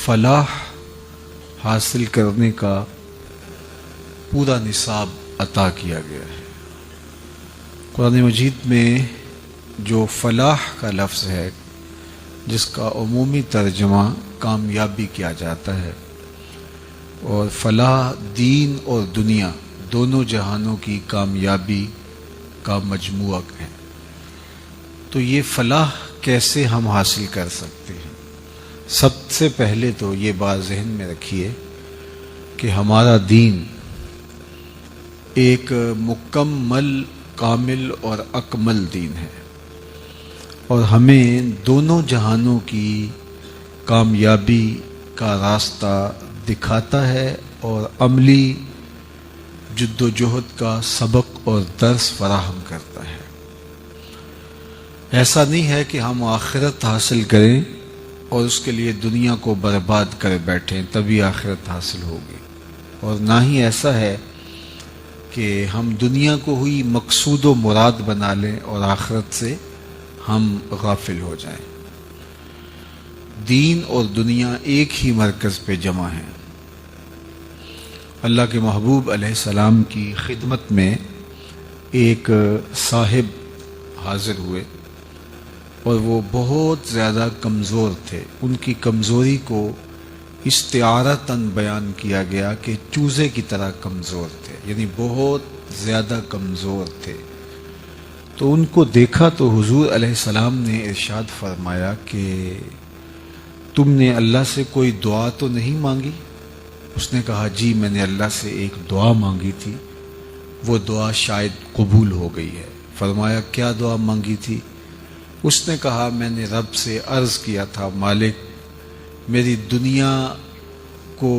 فلاح حاصل کرنے کا پورا نصاب عطا کیا گیا ہے۔ قرآن مجید میں جو فلاح کا لفظ ہے جس کا عمومی ترجمہ کامیابی کیا جاتا ہے، اور فلاح دین اور دنیا دونوں جہانوں کی کامیابی کا مجموعہ ہے، تو یہ فلاح کیسے ہم حاصل کر سکتے ہیں؟ سب سے پہلے تو یہ بات ذہن میں رکھیے کہ ہمارا دین ایک مکمل، کامل اور اکمل دین ہے، اور ہمیں دونوں جہانوں کی کامیابی کا راستہ دکھاتا ہے اور عملی جد و جہد کا سبق اور درس فراہم کرتا ہے۔ ایسا نہیں ہے کہ ہم آخرت حاصل کریں اور اس کے لیے دنیا کو برباد کر بیٹھیں تبھی آخرت حاصل ہوگی، اور نہ ہی ایسا ہے کہ ہم دنیا کو ہوئی مقصود و مراد بنا لیں اور آخرت سے ہم غافل ہو جائیں۔ دین اور دنیا ایک ہی مرکز پہ جمع ہیں۔ اللہ کے محبوب علیہ السلام کی خدمت میں ایک صاحب حاضر ہوئے اور وہ بہت زیادہ کمزور تھے۔ ان کی کمزوری کو استعارتاً بیان کیا گیا کہ چوزے کی طرح کمزور تھے، یعنی بہت زیادہ کمزور تھے۔ تو ان کو دیکھا تو حضور علیہ السلام نے ارشاد فرمایا کہ تم نے اللہ سے کوئی دعا تو نہیں مانگی؟ اس نے کہا جی میں نے اللہ سے ایک دعا مانگی تھی، وہ دعا شاید قبول ہو گئی ہے۔ فرمایا کیا دعا مانگی تھی؟ اس نے کہا میں نے رب سے عرض کیا تھا مالک میری دنیا کو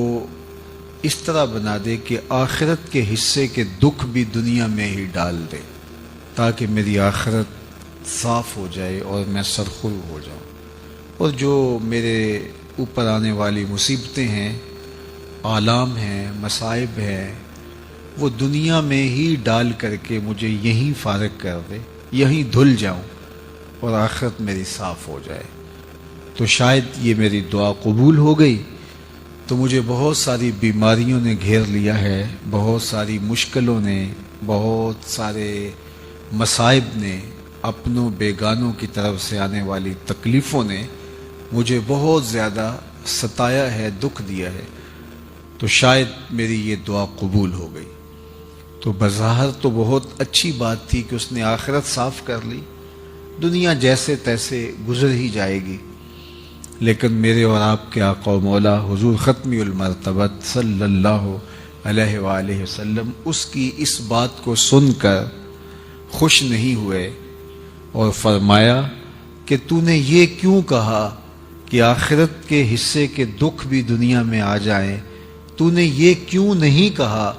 اس طرح بنا دے کہ آخرت کے حصے کے دکھ بھی دنیا میں ہی ڈال دے تاکہ میری آخرت صاف ہو جائے اور میں سرخرو ہو جاؤں، اور جو میرے اوپر آنے والی مصیبتیں ہیں، آلام ہیں، مصائب ہیں، وہ دنیا میں ہی ڈال کر کے مجھے یہیں فارغ کر دے، یہیں دھل جاؤں اور آخرت میری صاف ہو جائے۔ تو شاید یہ میری دعا قبول ہو گئی تو مجھے بہت ساری بیماریوں نے گھیر لیا ہے، بہت ساری مشکلوں نے، بہت سارے مصائب نے، اپنوں بیگانوں کی طرف سے آنے والی تکلیفوں نے مجھے بہت زیادہ ستایا ہے، دکھ دیا ہے، تو شاید میری یہ دعا قبول ہو گئی۔ تو بظاہر تو بہت اچھی بات تھی کہ اس نے آخرت صاف کر لی، دنیا جیسے تیسے گزر ہی جائے گی، لیکن میرے اور آپ کے آقا و مولا حضور ختمی المرتبت صلی اللہ علیہ وآلہ وسلم اس کی اس بات کو سن کر خوش نہیں ہوئے اور فرمایا کہ تو نے یہ کیوں کہا کہ آخرت کے حصے کے دکھ بھی دنیا میں آ جائیں؟ تو نے یہ کیوں نہیں کہا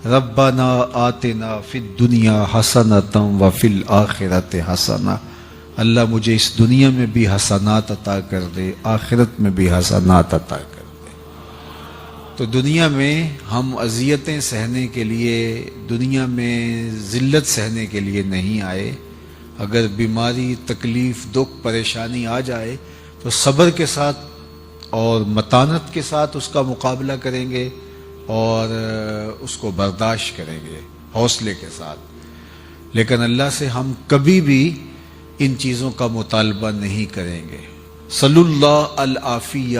ربنا آتنا فی الدنیا حسنۃ وفی الآخرۃ حسنہ؟ اللہ مجھے اس دنیا میں بھی حسنات عطا کر دے، آخرت میں بھی حسنات عطا کر دے۔ تو دنیا میں ہم اذیتیں سہنے کے لیے، دنیا میں ذلت سہنے کے لیے نہیں آئے۔ اگر بیماری، تکلیف، دکھ، پریشانی آ جائے تو صبر کے ساتھ اور متانت کے ساتھ اس کا مقابلہ کریں گے اور اس کو برداشت کریں گے حوصلے کے ساتھ، لیکن اللہ سے ہم کبھی بھی ان چیزوں کا مطالبہ نہیں کریں گے۔ صلی اللہ العافیہ،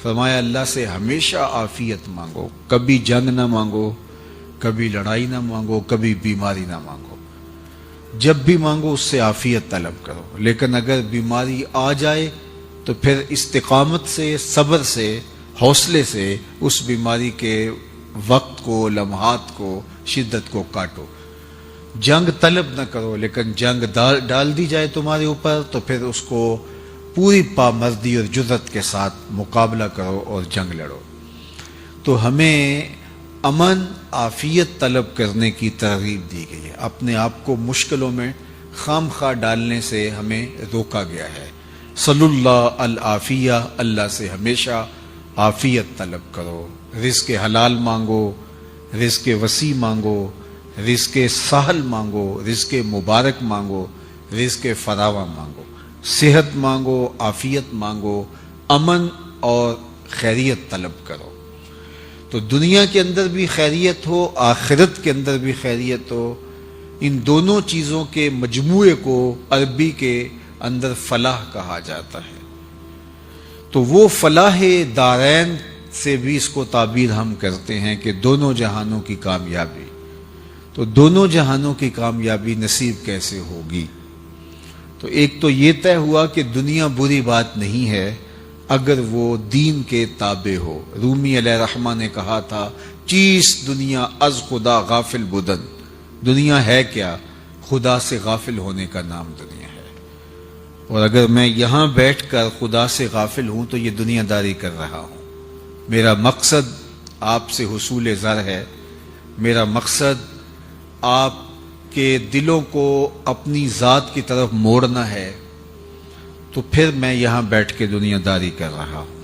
فرمایا اللہ سے ہمیشہ عافیت مانگو، کبھی جنگ نہ مانگو، کبھی لڑائی نہ مانگو، کبھی بیماری نہ مانگو، جب بھی مانگو اس سے عافیت طلب کرو۔ لیکن اگر بیماری آ جائے تو پھر استقامت سے، صبر سے، حوصلے سے اس بیماری کے وقت کو، لمحات کو، شدت کو کاٹو۔ جنگ طلب نہ کرو، لیکن جنگ ڈال دی جائے تمہارے اوپر تو پھر اس کو پوری پامردی اور جرأت کے ساتھ مقابلہ کرو اور جنگ لڑو۔ تو ہمیں امن، عافیت طلب کرنے کی ترغیب دی گئی ہے، اپنے آپ کو مشکلوں میں خام خواہ ڈالنے سے ہمیں روکا گیا ہے۔ صلی اللہ العافیہ، اللہ سے ہمیشہ عافیت طلب کرو، رزق حلال مانگو، رزق وسیع مانگو، رزق سہل مانگو، رزق مبارک مانگو، رزق فراواں مانگو، صحت مانگو، عافیت مانگو، امن اور خیریت طلب کرو۔ تو دنیا کے اندر بھی خیریت ہو، آخرت کے اندر بھی خیریت ہو، ان دونوں چیزوں کے مجموعے کو عربی کے اندر فلاح کہا جاتا ہے۔ تو وہ فلاح دارین سے بھی اس کو تعبیر ہم کرتے ہیں کہ دونوں جہانوں کی کامیابی۔ تو دونوں جہانوں کی کامیابی نصیب کیسے ہوگی؟ تو ایک تو یہ طے ہوا کہ دنیا بری بات نہیں ہے اگر وہ دین کے تابع ہو۔ رومی علیہ الرحمہ نے کہا تھا چیز دنیا از خدا غافل بدن، دنیا ہے کیا؟ خدا سے غافل ہونے کا نام دنیا ہے۔ اور اگر میں یہاں بیٹھ کر خدا سے غافل ہوں تو یہ دنیا داری کر رہا ہوں۔ میرا مقصد آپ سے حصول زر ہے، میرا مقصد آپ کے دلوں کو اپنی ذات کی طرف موڑنا ہے، تو پھر میں یہاں بیٹھ کے دنیا داری کر رہا ہوں۔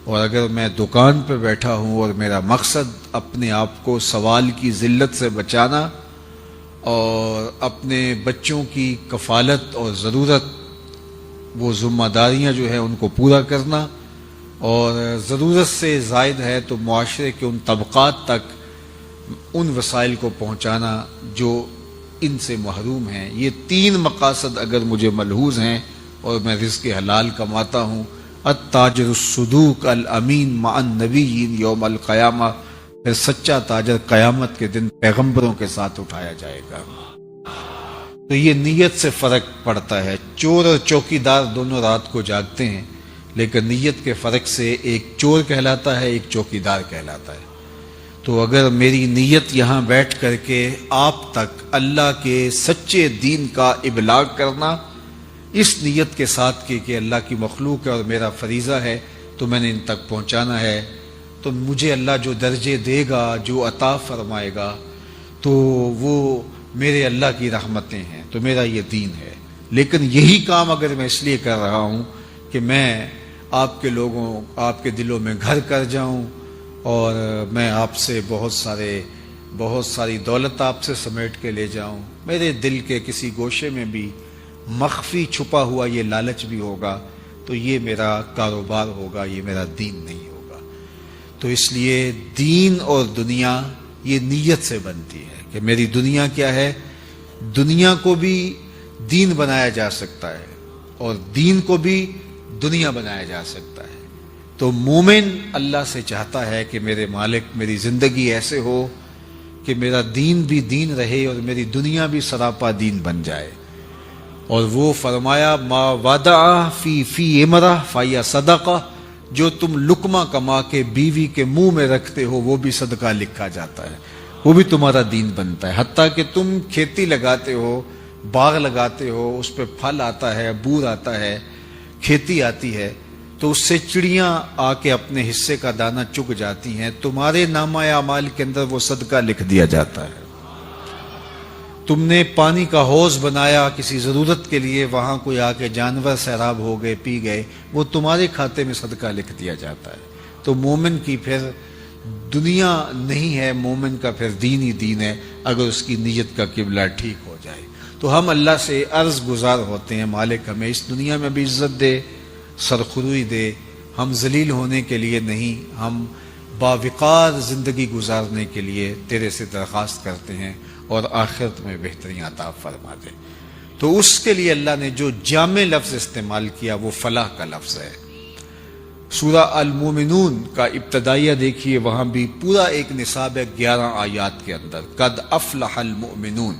اور اگر میں دکان پہ بیٹھا ہوں اور میرا مقصد اپنے آپ کو سوال کی ذلت سے بچانا اور اپنے بچوں کی کفالت اور ضرورت، وہ ذمہ داریاں جو ہیں ان کو پورا کرنا، اور ضرورت سے زائد ہے تو معاشرے کے ان طبقات تک ان وسائل کو پہنچانا جو ان سے محروم ہیں، یہ تین مقاصد اگر مجھے ملحوظ ہیں اور میں رزق حلال کماتا ہوں، التاجر الصدوق الامین مع النبیین یوم القیامہ، پھر سچا تاجر قیامت کے دن پیغمبروں کے ساتھ اٹھایا جائے گا۔ تو یہ نیت سے فرق پڑتا ہے۔ چور اور چوکیدار دونوں رات کو جاگتے ہیں، لیکن نیت کے فرق سے ایک چور کہلاتا ہے، ایک چوکیدار کہلاتا ہے۔ تو اگر میری نیت یہاں بیٹھ کر کے آپ تک اللہ کے سچے دین کا ابلاغ کرنا اس نیت کے ساتھ کہ اللہ کی مخلوق ہے اور میرا فریضہ ہے تو میں نے ان تک پہنچانا ہے، تو مجھے اللہ جو درجے دے گا، جو عطا فرمائے گا، تو وہ میرے اللہ کی رحمتیں ہیں، تو میرا یہ دین ہے۔ لیکن یہی کام اگر میں اس لیے کر رہا ہوں کہ میں آپ کے لوگوں، آپ کے دلوں میں گھر کر جاؤں اور میں آپ سے بہت ساری دولت آپ سے سمیٹ کے لے جاؤں، میرے دل کے کسی گوشے میں بھی مخفی چھپا ہوا یہ لالچ بھی ہوگا، تو یہ میرا کاروبار ہوگا، یہ میرا دین نہیں ہوگا۔ تو اس لیے دین اور دنیا یہ نیت سے بنتی ہے کہ میری دنیا کیا ہے۔ دنیا کو بھی دین بنایا جا سکتا ہے اور دین کو بھی دنیا بنایا جا سکتا ہے۔ تو مومن اللہ سے چاہتا ہے کہ میرے مالک میری زندگی ایسے ہو کہ میرا دین بھی دین رہے اور میری دنیا بھی سراپا دین بن جائے۔ اور وہ فرمایا ما وضع فی امرہ فیا صدقہ، جو تم لقمہ کما کے بیوی کے منہ میں رکھتے ہو وہ بھی صدقہ لکھا جاتا ہے، وہ بھی تمہارا دین بنتا ہے۔ حتیٰ کہ تم کھیتی لگاتے ہو، باغ لگاتے ہو، اس پہ پھل آتا ہے، بور آتا ہے، کھیتی آتی ہے، تو اس سے چڑیاں آ کے اپنے حصے کا دانہ چگ جاتی ہیں، تمہارے نامہ اعمال کے اندر وہ صدقہ لکھ دیا جاتا ہے۔ تم نے پانی کا حوض بنایا کسی ضرورت کے لیے، وہاں کوئی آ کے جانور سیراب ہو گئے، پی گئے، وہ تمہارے کھاتے میں صدقہ لکھ دیا جاتا ہے۔ تو مومن کی پھر دنیا نہیں ہے، مومن کا پھر دین ہی دین ہے، اگر اس کی نیت کا قبلہ ٹھیک ہو جائے۔ تو ہم اللہ سے عرض گزار ہوتے ہیں، مالک ہمیں اس دنیا میں بھی عزت دے، سرخروئی دے، ہم ذلیل ہونے کے لیے نہیں، ہم باوقار زندگی گزارنے کے لیے تیرے سے درخواست کرتے ہیں، اور آخرت میں بہترین عطا فرما دے۔ تو اس کے لیے اللہ نے جو جامع لفظ استعمال کیا وہ فلاح کا لفظ ہے۔ سورہ المومنون کا ابتدائیہ دیکھیے، وہاں بھی پورا ایک نصاب ہے 11 آیات کے اندر، قد افلح المؤمنون،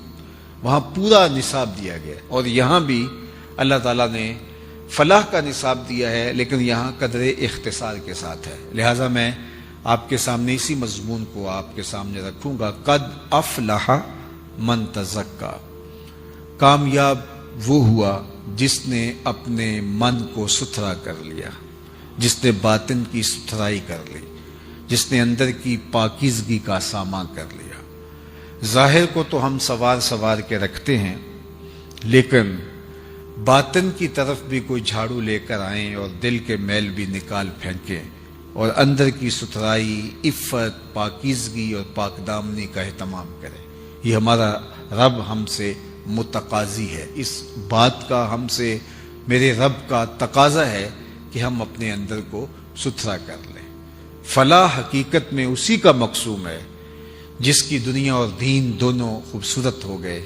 وہاں پورا نصاب دیا گیا، اور یہاں بھی اللہ تعالیٰ نے فلاح کا نصاب دیا ہے، لیکن یہاں قدر اختصار کے ساتھ ہے۔ لہٰذا میں آپ کے سامنے اسی مضمون کو آپ کے سامنے رکھوں گا، قد افلح من تزکا، کامیاب وہ ہوا جس نے اپنے من کو ستھرا کر لیا، جس نے باطن کی ستھرائی کر لی، جس نے اندر کی پاکیزگی کا سامان کر لیا۔ ظاہر کو تو ہم سوار کے رکھتے ہیں، لیکن باطن کی طرف بھی کوئی جھاڑو لے کر آئیں اور دل کے میل بھی نکال پھینکیں، اور اندر کی ستھرائی، عفت، پاکیزگی اور پاک دامنی کا اہتمام کریں۔ یہ ہمارا رب ہم سے متقاضی ہے، اس بات کا ہم سے میرے رب کا تقاضا ہے کہ ہم اپنے اندر کو ستھرا کر لے۔ فلاح حقیقت میں اسی کا مقصوم ہے جس کی دنیا اور دین دونوں خوبصورت ہو گئے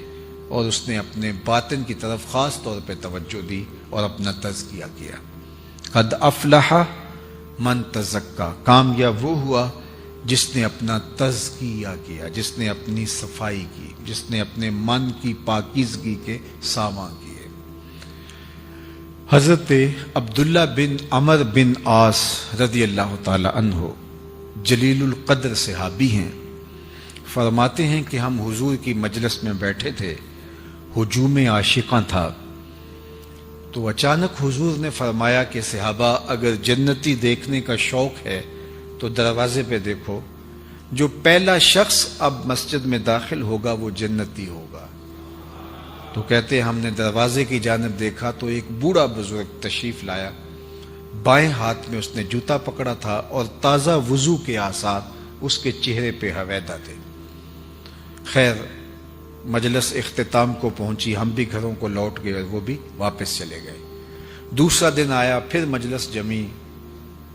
اور اس نے اپنے باطن کی طرف خاص طور پہ توجہ دی اور اپنا تزکیہ کیا۔ قد افلح من تزکا، کامیاب وہ ہوا جس نے اپنا تزکیہ کیا، جس نے اپنی صفائی کی، جس نے اپنے من کی پاکیزگی کے سامان کیے۔ حضرت عبداللہ بن عمر بن عاص رضی اللہ تعالی عنہ جلیل القدر صحابی ہیں، فرماتے ہیں کہ ہم حضور کی مجلس میں بیٹھے تھے، ہجوم عاشقاں تھا، تو اچانک حضور نے فرمایا کہ صحابہ اگر جنتی دیکھنے کا شوق ہے تو دروازے پہ دیکھو، جو پہلا شخص اب مسجد میں داخل ہوگا وہ جنتی ہوگا۔ تو کہتے ہیں ہم نے دروازے کی جانب دیکھا تو ایک بوڑھا بزرگ تشریف لایا، بائیں ہاتھ میں اس نے جوتا پکڑا تھا اور تازہ وضو کے آثار اس کے چہرے پہ حویدہ تھے۔ خیر مجلس اختتام کو پہنچی، ہم بھی گھروں کو لوٹ گئے اور وہ بھی واپس چلے گئے۔ دوسرا دن آیا، پھر مجلس جمی،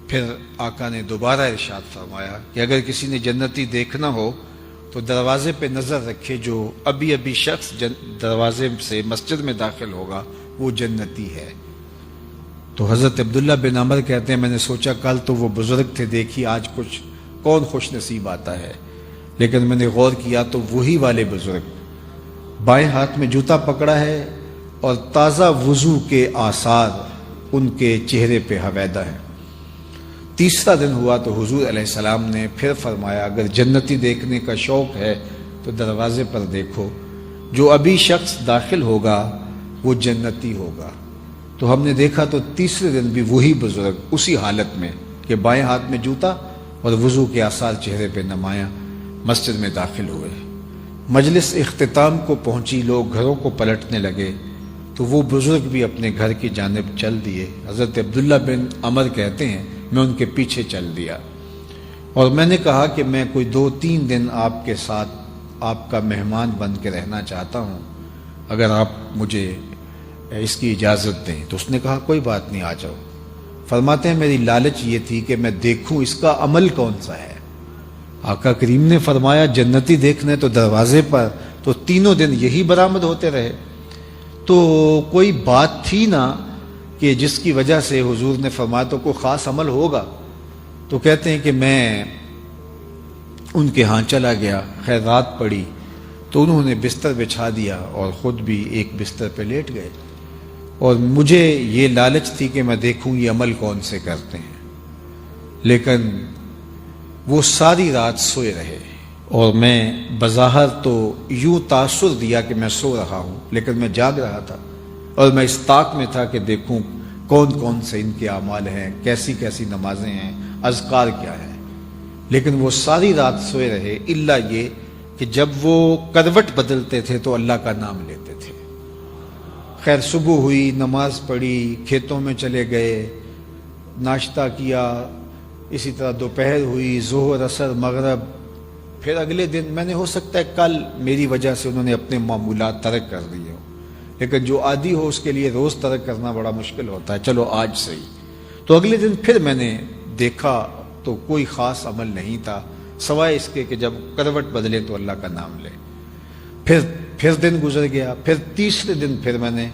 پھر آقا نے دوبارہ ارشاد فرمایا کہ اگر کسی نے جنتی دیکھنا ہو تو دروازے پہ نظر رکھے، جو ابھی ابھی شخص دروازے سے مسجد میں داخل ہوگا وہ جنتی ہے۔ تو حضرت عبداللہ بن عمر کہتے ہیں میں نے سوچا کل تو وہ بزرگ تھے، دیکھی آج کچھ کون خوش نصیب آتا ہے، لیکن میں نے غور کیا تو وہی والے بزرگ، بائیں ہاتھ میں جوتا پکڑا ہے اور تازہ وضو کے آثار ان کے چہرے پہ حویدہ ہے۔ تیسرا دن ہوا تو حضور علیہ السلام نے پھر فرمایا اگر جنتی دیکھنے کا شوق ہے تو دروازے پر دیکھو، جو ابھی شخص داخل ہوگا وہ جنتی ہوگا۔ تو ہم نے دیکھا تو تیسرے دن بھی وہی بزرگ اسی حالت میں کہ بائیں ہاتھ میں جوتا اور وضو کے آثار چہرے پہ نمایاں مسجد میں داخل ہوئے۔ مجلس اختتام کو پہنچی، لوگ گھروں کو پلٹنے لگے تو وہ بزرگ بھی اپنے گھر کی جانب چل دیے۔ حضرت عبداللہ بن عمر کہتے ہیں میں ان کے پیچھے چل دیا اور میں نے کہا کہ میں کوئی 2-3 دن آپ کے ساتھ آپ کا مہمان بن کے رہنا چاہتا ہوں، اگر آپ مجھے اس کی اجازت دیں۔ تو اس نے کہا کوئی بات نہیں، آ جاؤ۔ فرماتے ہیں میری لالچ یہ تھی کہ میں دیکھوں اس کا عمل کون سا ہے۔ آقا کریم نے فرمایا جنتی دیکھنے تو دروازے پر، تو 3 دن یہی برآمد ہوتے رہے، تو کوئی بات تھی نہ کہ جس کی وجہ سے حضور نے فرمایا تو کوئی خاص عمل ہوگا۔ تو کہتے ہیں کہ میں ان کے ہاں چلا گیا، خیر رات پڑی تو انہوں نے بستر بچھا دیا اور خود بھی ایک بستر پہ لیٹ گئے، اور مجھے یہ لالچ تھی کہ میں دیکھوں یہ عمل کون سے کرتے ہیں، لیکن وہ ساری رات سوئے رہے اور میں بظاہر تو یوں تاثر دیا کہ میں سو رہا ہوں، لیکن میں جاگ رہا تھا اور میں اس طاق میں تھا کہ دیکھوں کون کون سے ان کے اعمال ہیں، کیسی کیسی نمازیں ہیں، اذکار کیا ہیں، لیکن وہ ساری رات سوئے رہے الا یہ کہ جب وہ کروٹ بدلتے تھے تو اللہ کا نام لیتے تھے۔ خیر صبح ہوئی، نماز پڑھی، کھیتوں میں چلے گئے، ناشتہ کیا، اسی طرح دوپہر ہوئی، ظہر، عصر، مغرب، پھر اگلے دن میں نے ہو سکتا ہے کل میری وجہ سے انہوں نے اپنے معمولات ترک کر دیے ہو، لیکن جو عادی ہو اس کے لیے روز ترک کرنا بڑا مشکل ہوتا ہے، چلو آج صحیح۔ تو اگلے دن پھر میں نے دیکھا تو کوئی خاص عمل نہیں تھا سوائے اس کے کہ جب کروٹ بدلے تو اللہ کا نام لے۔ پھر دن گزر گیا، پھر تیسرے دن پھر میں نے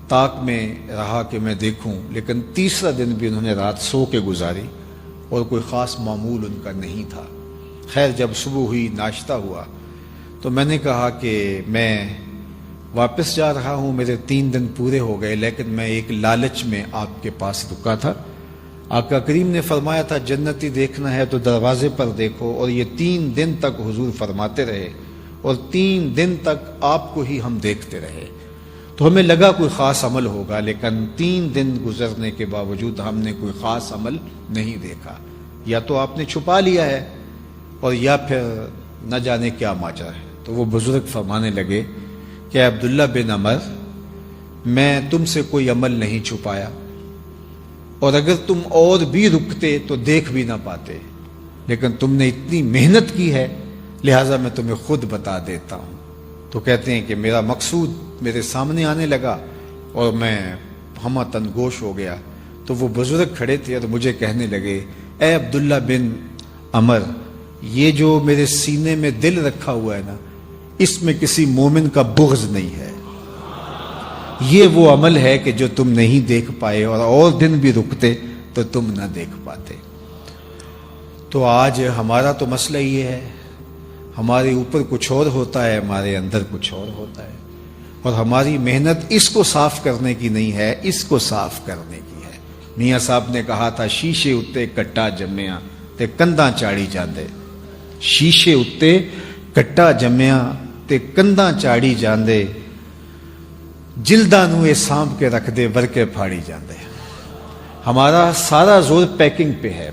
طاق میں رہا کہ میں دیکھوں، لیکن تیسرا دن بھی انہوں نے رات سو کے گزاری اور کوئی خاص معمول ان کا نہیں تھا۔ خیر جب صبح ہوئی، ناشتہ ہوا، تو میں نے کہا کہ میں واپس جا رہا ہوں، میرے 3 دن پورے ہو گئے، لیکن میں ایک لالچ میں آپ کے پاس رکا تھا۔ آقا کریم نے فرمایا تھا جنتی دیکھنا ہے تو دروازے پر دیکھو، اور یہ 3 دن تک حضور فرماتے رہے اور 3 دن تک آپ کو ہی ہم دیکھتے رہے، تو ہمیں لگا کوئی خاص عمل ہوگا، لیکن 3 دن گزرنے کے باوجود ہم نے کوئی خاص عمل نہیں دیکھا، یا تو آپ نے چھپا لیا ہے اور یا پھر نہ جانے کیا ماجرا ہے۔ تو وہ بزرگ فرمانے لگے کہ عبداللہ بن عمر، میں تم سے کوئی عمل نہیں چھپایا، اور اگر تم اور بھی رکتے تو دیکھ بھی نہ پاتے، لیکن تم نے اتنی محنت کی ہے لہٰذا میں تمہیں خود بتا دیتا ہوں۔ تو کہتے ہیں کہ میرا مقصود میرے سامنے آنے لگا اور میں ہمہ تن گوش ہو گیا، تو وہ بزرگ کھڑے تھے اور مجھے کہنے لگے، اے عبداللہ بن عمر، یہ جو میرے سینے میں دل رکھا ہوا ہے نا، اس میں کسی مومن کا بغض نہیں ہے، یہ وہ عمل ہے کہ جو تم نہیں دیکھ پائے، اور دن بھی رکتے تو تم نہ دیکھ پاتے۔ تو آج ہمارا تو مسئلہ یہ ہے، ہمارے اوپر کچھ اور ہوتا ہے، ہمارے اندر کچھ اور ہوتا ہے، اور ہماری محنت اس کو صاف کرنے کی نہیں ہے، اس کو صاف کرنے کی ہے۔ میاں صاحب نے کہا تھا، شیشے اتے کٹا جمیا تے کنداں چاڑی جاندے، شیشے اتے کٹا جمیا تے کنداں چاڑی جاندے، جلداں نو اے سانپ کے رکھ دے ورکے پھاڑی جاندے۔ ہمارا سارا زور پیکنگ پہ ہے،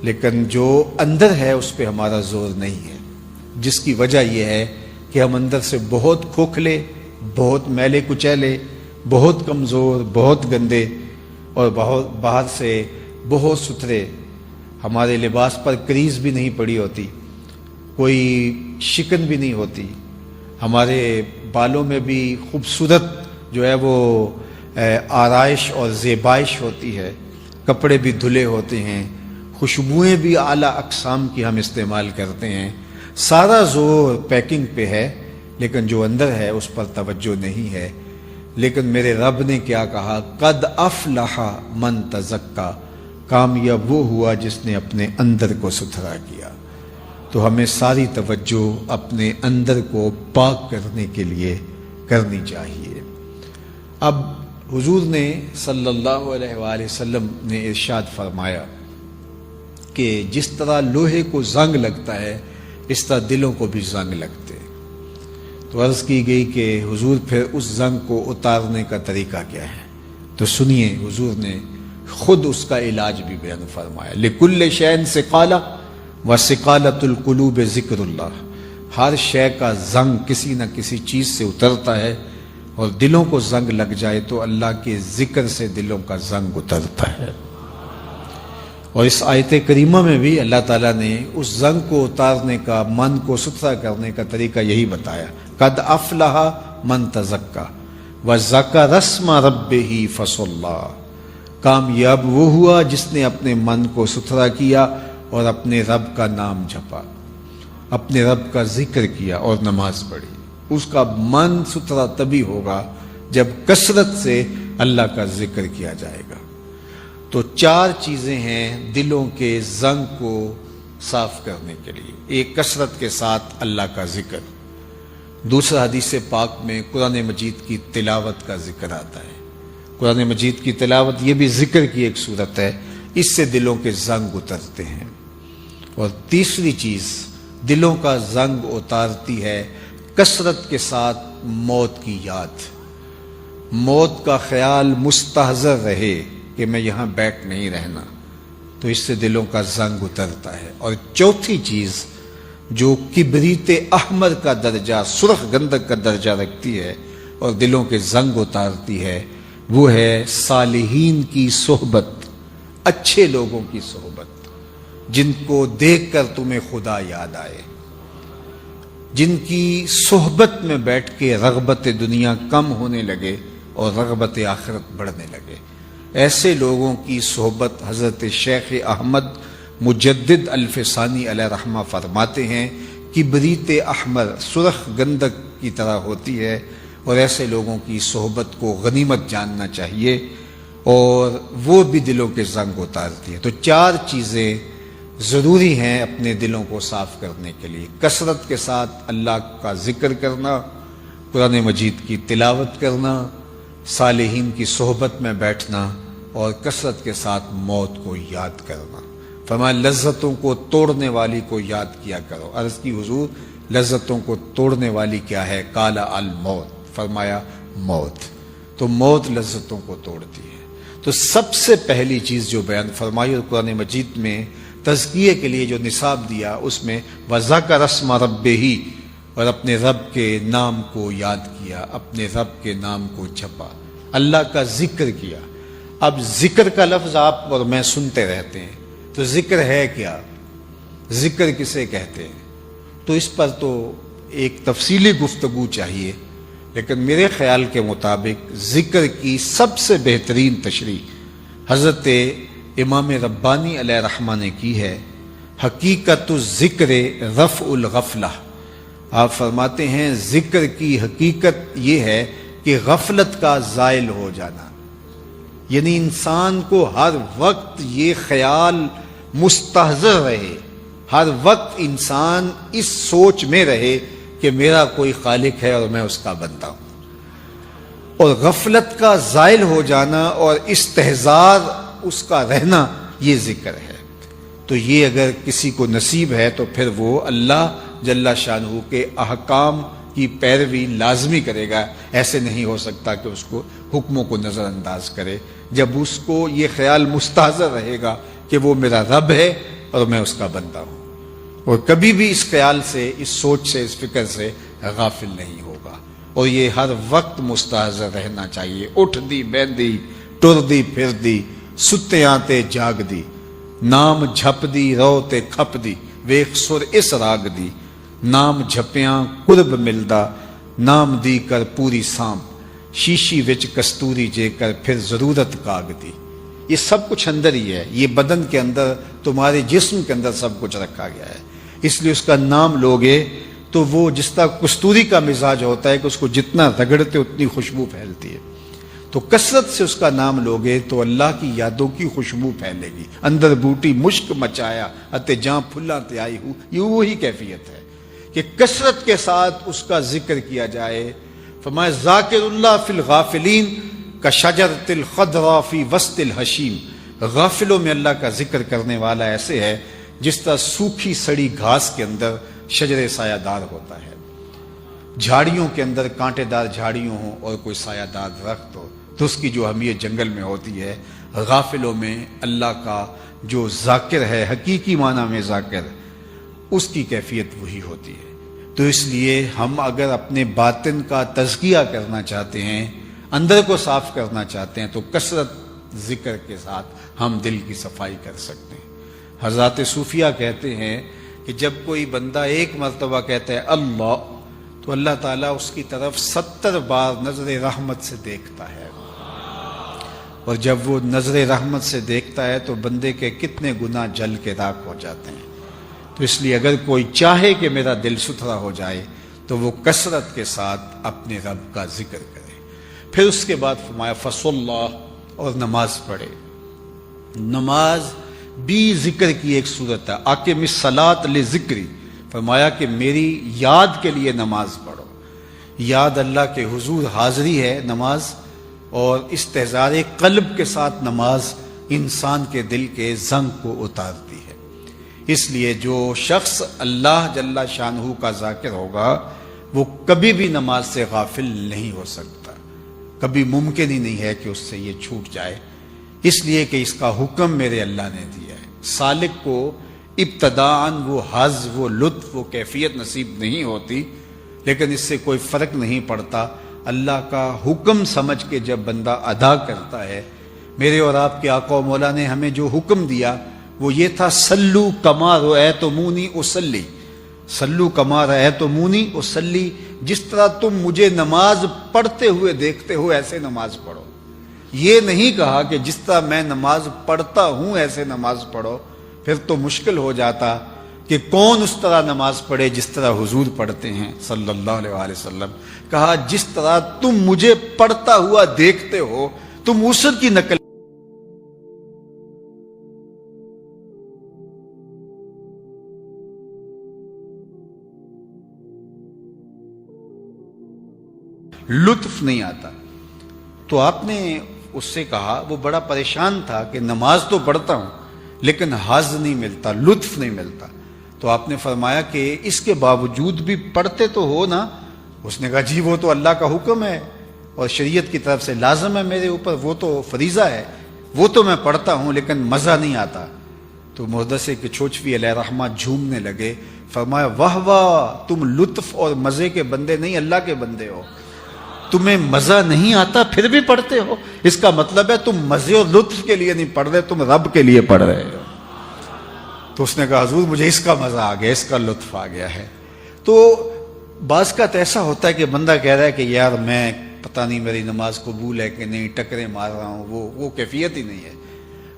لیکن جو اندر ہے اس پہ ہمارا زور نہیں ہے، جس کی وجہ یہ ہے کہ ہم اندر سے بہت کھوکھلے، بہت میلے کچیلے، بہت کمزور، بہت گندے، اور باہر سے بہت ستھرے، ہمارے لباس پر کریز بھی نہیں پڑی ہوتی، کوئی شکن بھی نہیں ہوتی، ہمارے بالوں میں بھی خوبصورت جو ہے وہ آرائش اور زیبائش ہوتی ہے، کپڑے بھی دھلے ہوتے ہیں، خوشبوئیں بھی اعلیٰ اقسام کی ہم استعمال کرتے ہیں۔ سارا زور پیکنگ پہ ہے، لیکن جو اندر ہے اس پر توجہ نہیں ہے۔ لیکن میرے رب نے کیا کہا، قد افلح من تزکا، کامیاب وہ ہوا جس نے اپنے اندر کو ستھرا کیا۔ تو ہمیں ساری توجہ اپنے اندر کو پاک کرنے کے لیے کرنی چاہیے۔ اب حضور نے صلی اللہ علیہ وآلہ وسلم نے ارشاد فرمایا کہ جس طرح لوہے کو زنگ لگتا ہے، اس طرح دلوں کو بھی زنگ لگتے۔ تو عرض کی گئی کہ حضور پھر اس زنگ کو اتارنے کا طریقہ کیا ہے؟ تو سنیے، حضور نے خود اس کا علاج بھی بیان فرمایا، لِكُلِّ شَيْءٍ سِقَالَةٌ وَسِقَالَةُ الْقُلُوبِ ذِكْرُ اللَّهِ، ہر شے کا زنگ کسی نہ کسی چیز سے اترتا ہے، اور دلوں کو زنگ لگ جائے تو اللہ کے ذکر سے دلوں کا زنگ اترتا ہے۔ اور اس آیت کریمہ میں بھی اللہ تعالیٰ نے اس زنگ کو اتارنے کا، من کو ستھرا کرنے کا طریقہ یہی بتایا، قد افلح من تزکا وذکر اسم ربہ فصلی، کامیاب وہ ہوا جس نے اپنے من کو ستھرا کیا اور اپنے رب کا نام جپا، اپنے رب کا ذکر کیا اور نماز پڑھی۔ اس کا من ستھرا تبھی ہوگا جب کثرت سے اللہ کا ذکر کیا جائے گا۔ تو چار چیزیں ہیں دلوں کے زنگ کو صاف کرنے کے لیے۔ ایک، کثرت کے ساتھ اللہ کا ذکر۔ دوسرا، حدیث پاک میں قرآن مجید کی تلاوت کا ذکر آتا ہے۔ قرآن مجید کی تلاوت یہ بھی ذکر کی ایک صورت ہے، اس سے دلوں کے زنگ اترتے ہیں۔ اور تیسری چیز دلوں کا زنگ اتارتی ہے کثرت کے ساتھ موت کی یاد، موت کا خیال مستحضر رہے کہ میں یہاں بیٹھ نہیں رہنا، تو اس سے دلوں کا زنگ اترتا ہے۔ اور چوتھی چیز جو کبریت احمر کا درجہ، سرخ گندک کا درجہ رکھتی ہے اور دلوں کے زنگ اتارتی ہے، وہ ہے صالحین کی صحبت، اچھے لوگوں کی صحبت، جن کو دیکھ کر تمہیں خدا یاد آئے، جن کی صحبت میں بیٹھ کے رغبت دنیا کم ہونے لگے اور رغبت آخرت بڑھنے لگے۔ ایسے لوگوں کی صحبت حضرت شیخ احمد مجدد الفسانی علیہ رحمہ فرماتے ہیں کبریت احمر، سرخ گندک کی طرح ہوتی ہے، اور ایسے لوگوں کی صحبت کو غنیمت جاننا چاہیے، اور وہ بھی دلوں کے زنگ اتارتی ہے۔ تو چار چیزیں ضروری ہیں اپنے دلوں کو صاف کرنے کے لیے، کثرت کے ساتھ اللہ کا ذکر کرنا، قرآن مجید کی تلاوت کرنا، صالحین کی صحبت میں بیٹھنا، اور کثرت کے ساتھ موت کو یاد کرنا۔ فرمایا لذتوں کو توڑنے والی کو یاد کیا کرو۔ عرض کی حضور لذتوں کو توڑنے والی کیا ہے؟ قال الموت، فرمایا موت۔ تو موت لذتوں کو توڑتی ہے۔ تو سب سے پہلی چیز جو بیان فرمائی اور قرآن مجید میں تزکیے کے لیے جو نصاب دیا، اس میں وَذَكَرَ اسْمَ رَبِّهِ، اور اپنے رب کے نام کو یاد کیا، اپنے رب کے نام کو جپا، اللہ کا ذکر کیا۔ اب ذکر کا لفظ آپ اور میں سنتے رہتے ہیں، تو ذکر ہے کیا؟ ذکر کسے کہتے ہیں؟ تو اس پر تو ایک تفصیلی گفتگو چاہیے، لیکن میرے خیال کے مطابق ذکر کی سب سے بہترین تشریح حضرت امام ربانی علیہ رحمہ نے کی ہے، حقیقت الذکر رفع الغفلہ۔ آپ فرماتے ہیں ذکر کی حقیقت یہ ہے کہ غفلت کا زائل ہو جانا، یعنی انسان کو ہر وقت یہ خیال مستحضر رہے، ہر وقت انسان اس سوچ میں رہے کہ میرا کوئی خالق ہے اور میں اس کا بندہ ہوں، اور غفلت کا زائل ہو جانا اور استحضار اس کا رہنا، یہ ذکر ہے۔ تو یہ اگر کسی کو نصیب ہے تو پھر وہ اللہ جل شانہ کے احکام کی پیروی لازمی کرے گا۔ ایسے نہیں ہو سکتا کہ اس کو حکموں کو نظر انداز کرے، جب اس کو یہ خیال مستحضر رہے گا کہ وہ میرا رب ہے اور میں اس کا بندہ ہوں، اور کبھی بھی اس خیال سے، اس سوچ سے، اس فکر سے غافل نہیں ہوگا، اور یہ ہر وقت مستحضر رہنا چاہیے۔ اٹھ دی بیندی ٹر دی پھر دی، ستیاں تے جاگ دی، نام جھپ دی رو تے کھپ دی، ویخ سر اس راگ دی، نام جھپیاں قرب ملدا، نام دی کر پوری سام، شیشی وچ کستوری جے کر پھر ضرورت کاگ دی۔ یہ سب کچھ اندر ہی ہے، یہ بدن کے اندر، تمہارے جسم کے اندر سب کچھ رکھا گیا ہے، اس لیے اس کا نام لوگے تو وہ جس طرح کستوری کا مزاج ہوتا ہے کہ اس کو جتنا رگڑتے اتنی خوشبو پھیلتی ہے، تو کثرت سے اس کا نام لوگے تو اللہ کی یادوں کی خوشبو پھیلے گی۔ اندر بوٹی مشک مچایا اتے جہاں پھلاں تے آئی ہوں، یہ وہی کیفیت ہے کہ کثرت کے ساتھ اس کا ذکر کیا جائے۔ فرمایا ذاکر اللہ فی الغافلین کا شجرۃ الخضراء فی وسط الحشیم، غافلوں میں اللہ کا ذکر کرنے والا ایسے ہے جس طرح سوکھی سڑی گھاس کے اندر شجر سایہ دار ہوتا ہے، جھاڑیوں کے اندر کانٹے دار جھاڑیوں ہوں اور کوئی سایہ دار درخت ہو تو اس کی جو اہمیت جنگل میں ہوتی ہے، غافلوں میں اللہ کا جو ذاکر ہے، حقیقی معنی میں ذاکر، اس کی کیفیت وہی ہوتی ہے۔ تو اس لیے ہم اگر اپنے باطن کا تزکیہ کرنا چاہتے ہیں، اندر کو صاف کرنا چاہتے ہیں، تو کثرت ذکر کے ساتھ ہم دل کی صفائی کر سکتے ہیں۔ حضرات صوفیہ کہتے ہیں کہ جب کوئی بندہ ایک مرتبہ کہتا ہے اللہ، تو اللہ تعالیٰ اس کی طرف 70 بار نظر رحمت سے دیکھتا ہے، اور جب وہ نظر رحمت سے دیکھتا ہے تو بندے کے کتنے گناہ جل کے راکھ ہو جاتے ہیں۔ تو اس لیے اگر کوئی چاہے کہ میرا دل ستھرا ہو جائے تو وہ کثرت کے ساتھ اپنے رب کا ذکر کرے۔ پھر اس کے بعد فرمایا فصلی، اور نماز پڑھے۔ نماز بھی ذکر کی ایک صورت ہے، اقم الصلاۃ لذکری، فرمایا کہ میری یاد کے لیے نماز پڑھو۔ یاد اللہ کے حضور حاضری ہے نماز، اور استحضار قلب کے ساتھ نماز انسان کے دل کے زنگ کو اتارتی ہے۔ اس لیے جو شخص اللہ جل شانہ کا ذاکر ہوگا وہ کبھی بھی نماز سے غافل نہیں ہو سکتا، کبھی ممکن ہی نہیں ہے کہ اس سے یہ چھوٹ جائے، اس لیے کہ اس کا حکم میرے اللہ نے دیا ہے۔ سالک کو ابتداءً وہ حظ، وہ لطف، وہ کیفیت نصیب نہیں ہوتی، لیکن اس سے کوئی فرق نہیں پڑتا، اللہ کا حکم سمجھ کے جب بندہ ادا کرتا ہے۔ میرے اور آپ کے آقا و مولا نے ہمیں جو حکم دیا وہ یہ تھا، سلو کما رأیتمونی اصلی، سلو کما رأیتمونی اصلی، جس طرح تم مجھے نماز پڑھتے ہوئے دیکھتے ہو ایسے نماز پڑھو۔ یہ نہیں کہا کہ جس طرح میں نماز پڑھتا ہوں ایسے نماز پڑھو، پھر تو مشکل ہو جاتا کہ کون اس طرح نماز پڑھے جس طرح حضور پڑھتے ہیں صلی اللہ علیہ وآلہ وسلم۔ کہا جس طرح تم مجھے پڑھتا ہوا دیکھتے ہو، تم اس کی نقل۔ لطف نہیں آتا۔ تو آپ نے اس سے کہا، وہ بڑا پریشان تھا کہ نماز تو پڑھتا ہوں لیکن حظ نہیں ملتا، لطف نہیں ملتا۔ تو آپ نے فرمایا کہ اس کے باوجود بھی پڑھتے تو ہو نا؟ اس نے کہا جی وہ تو اللہ کا حکم ہے اور شریعت کی طرف سے لازم ہے میرے اوپر، وہ تو فریضہ ہے، وہ تو میں پڑھتا ہوں لیکن مزہ نہیں آتا۔ تو محدث کچھوچوی علیہ رحمہ جھومنے لگے، فرمایا واہ واہ، تم لطف اور مزے کے بندے نہیں اللہ کے بندے ہو، تمہیں مزہ نہیں آتا پھر بھی پڑھتے ہو، اس کا مطلب ہے تم مزے اور لطف کے لیے نہیں پڑھ رہے، تم رب کے لیے پڑھ رہے ہو۔ تو اس نے کہا حضور مجھے اس کا مزہ آ گیا، اس کا لطف آ گیا ہے۔ تو بعض کا ایسا ہوتا ہے کہ بندہ کہہ رہا ہے کہ یار میں پتہ نہیں میری نماز قبول ہے کہ نہیں، ٹکرے مار رہا ہوں، وہ کیفیت ہی نہیں ہے۔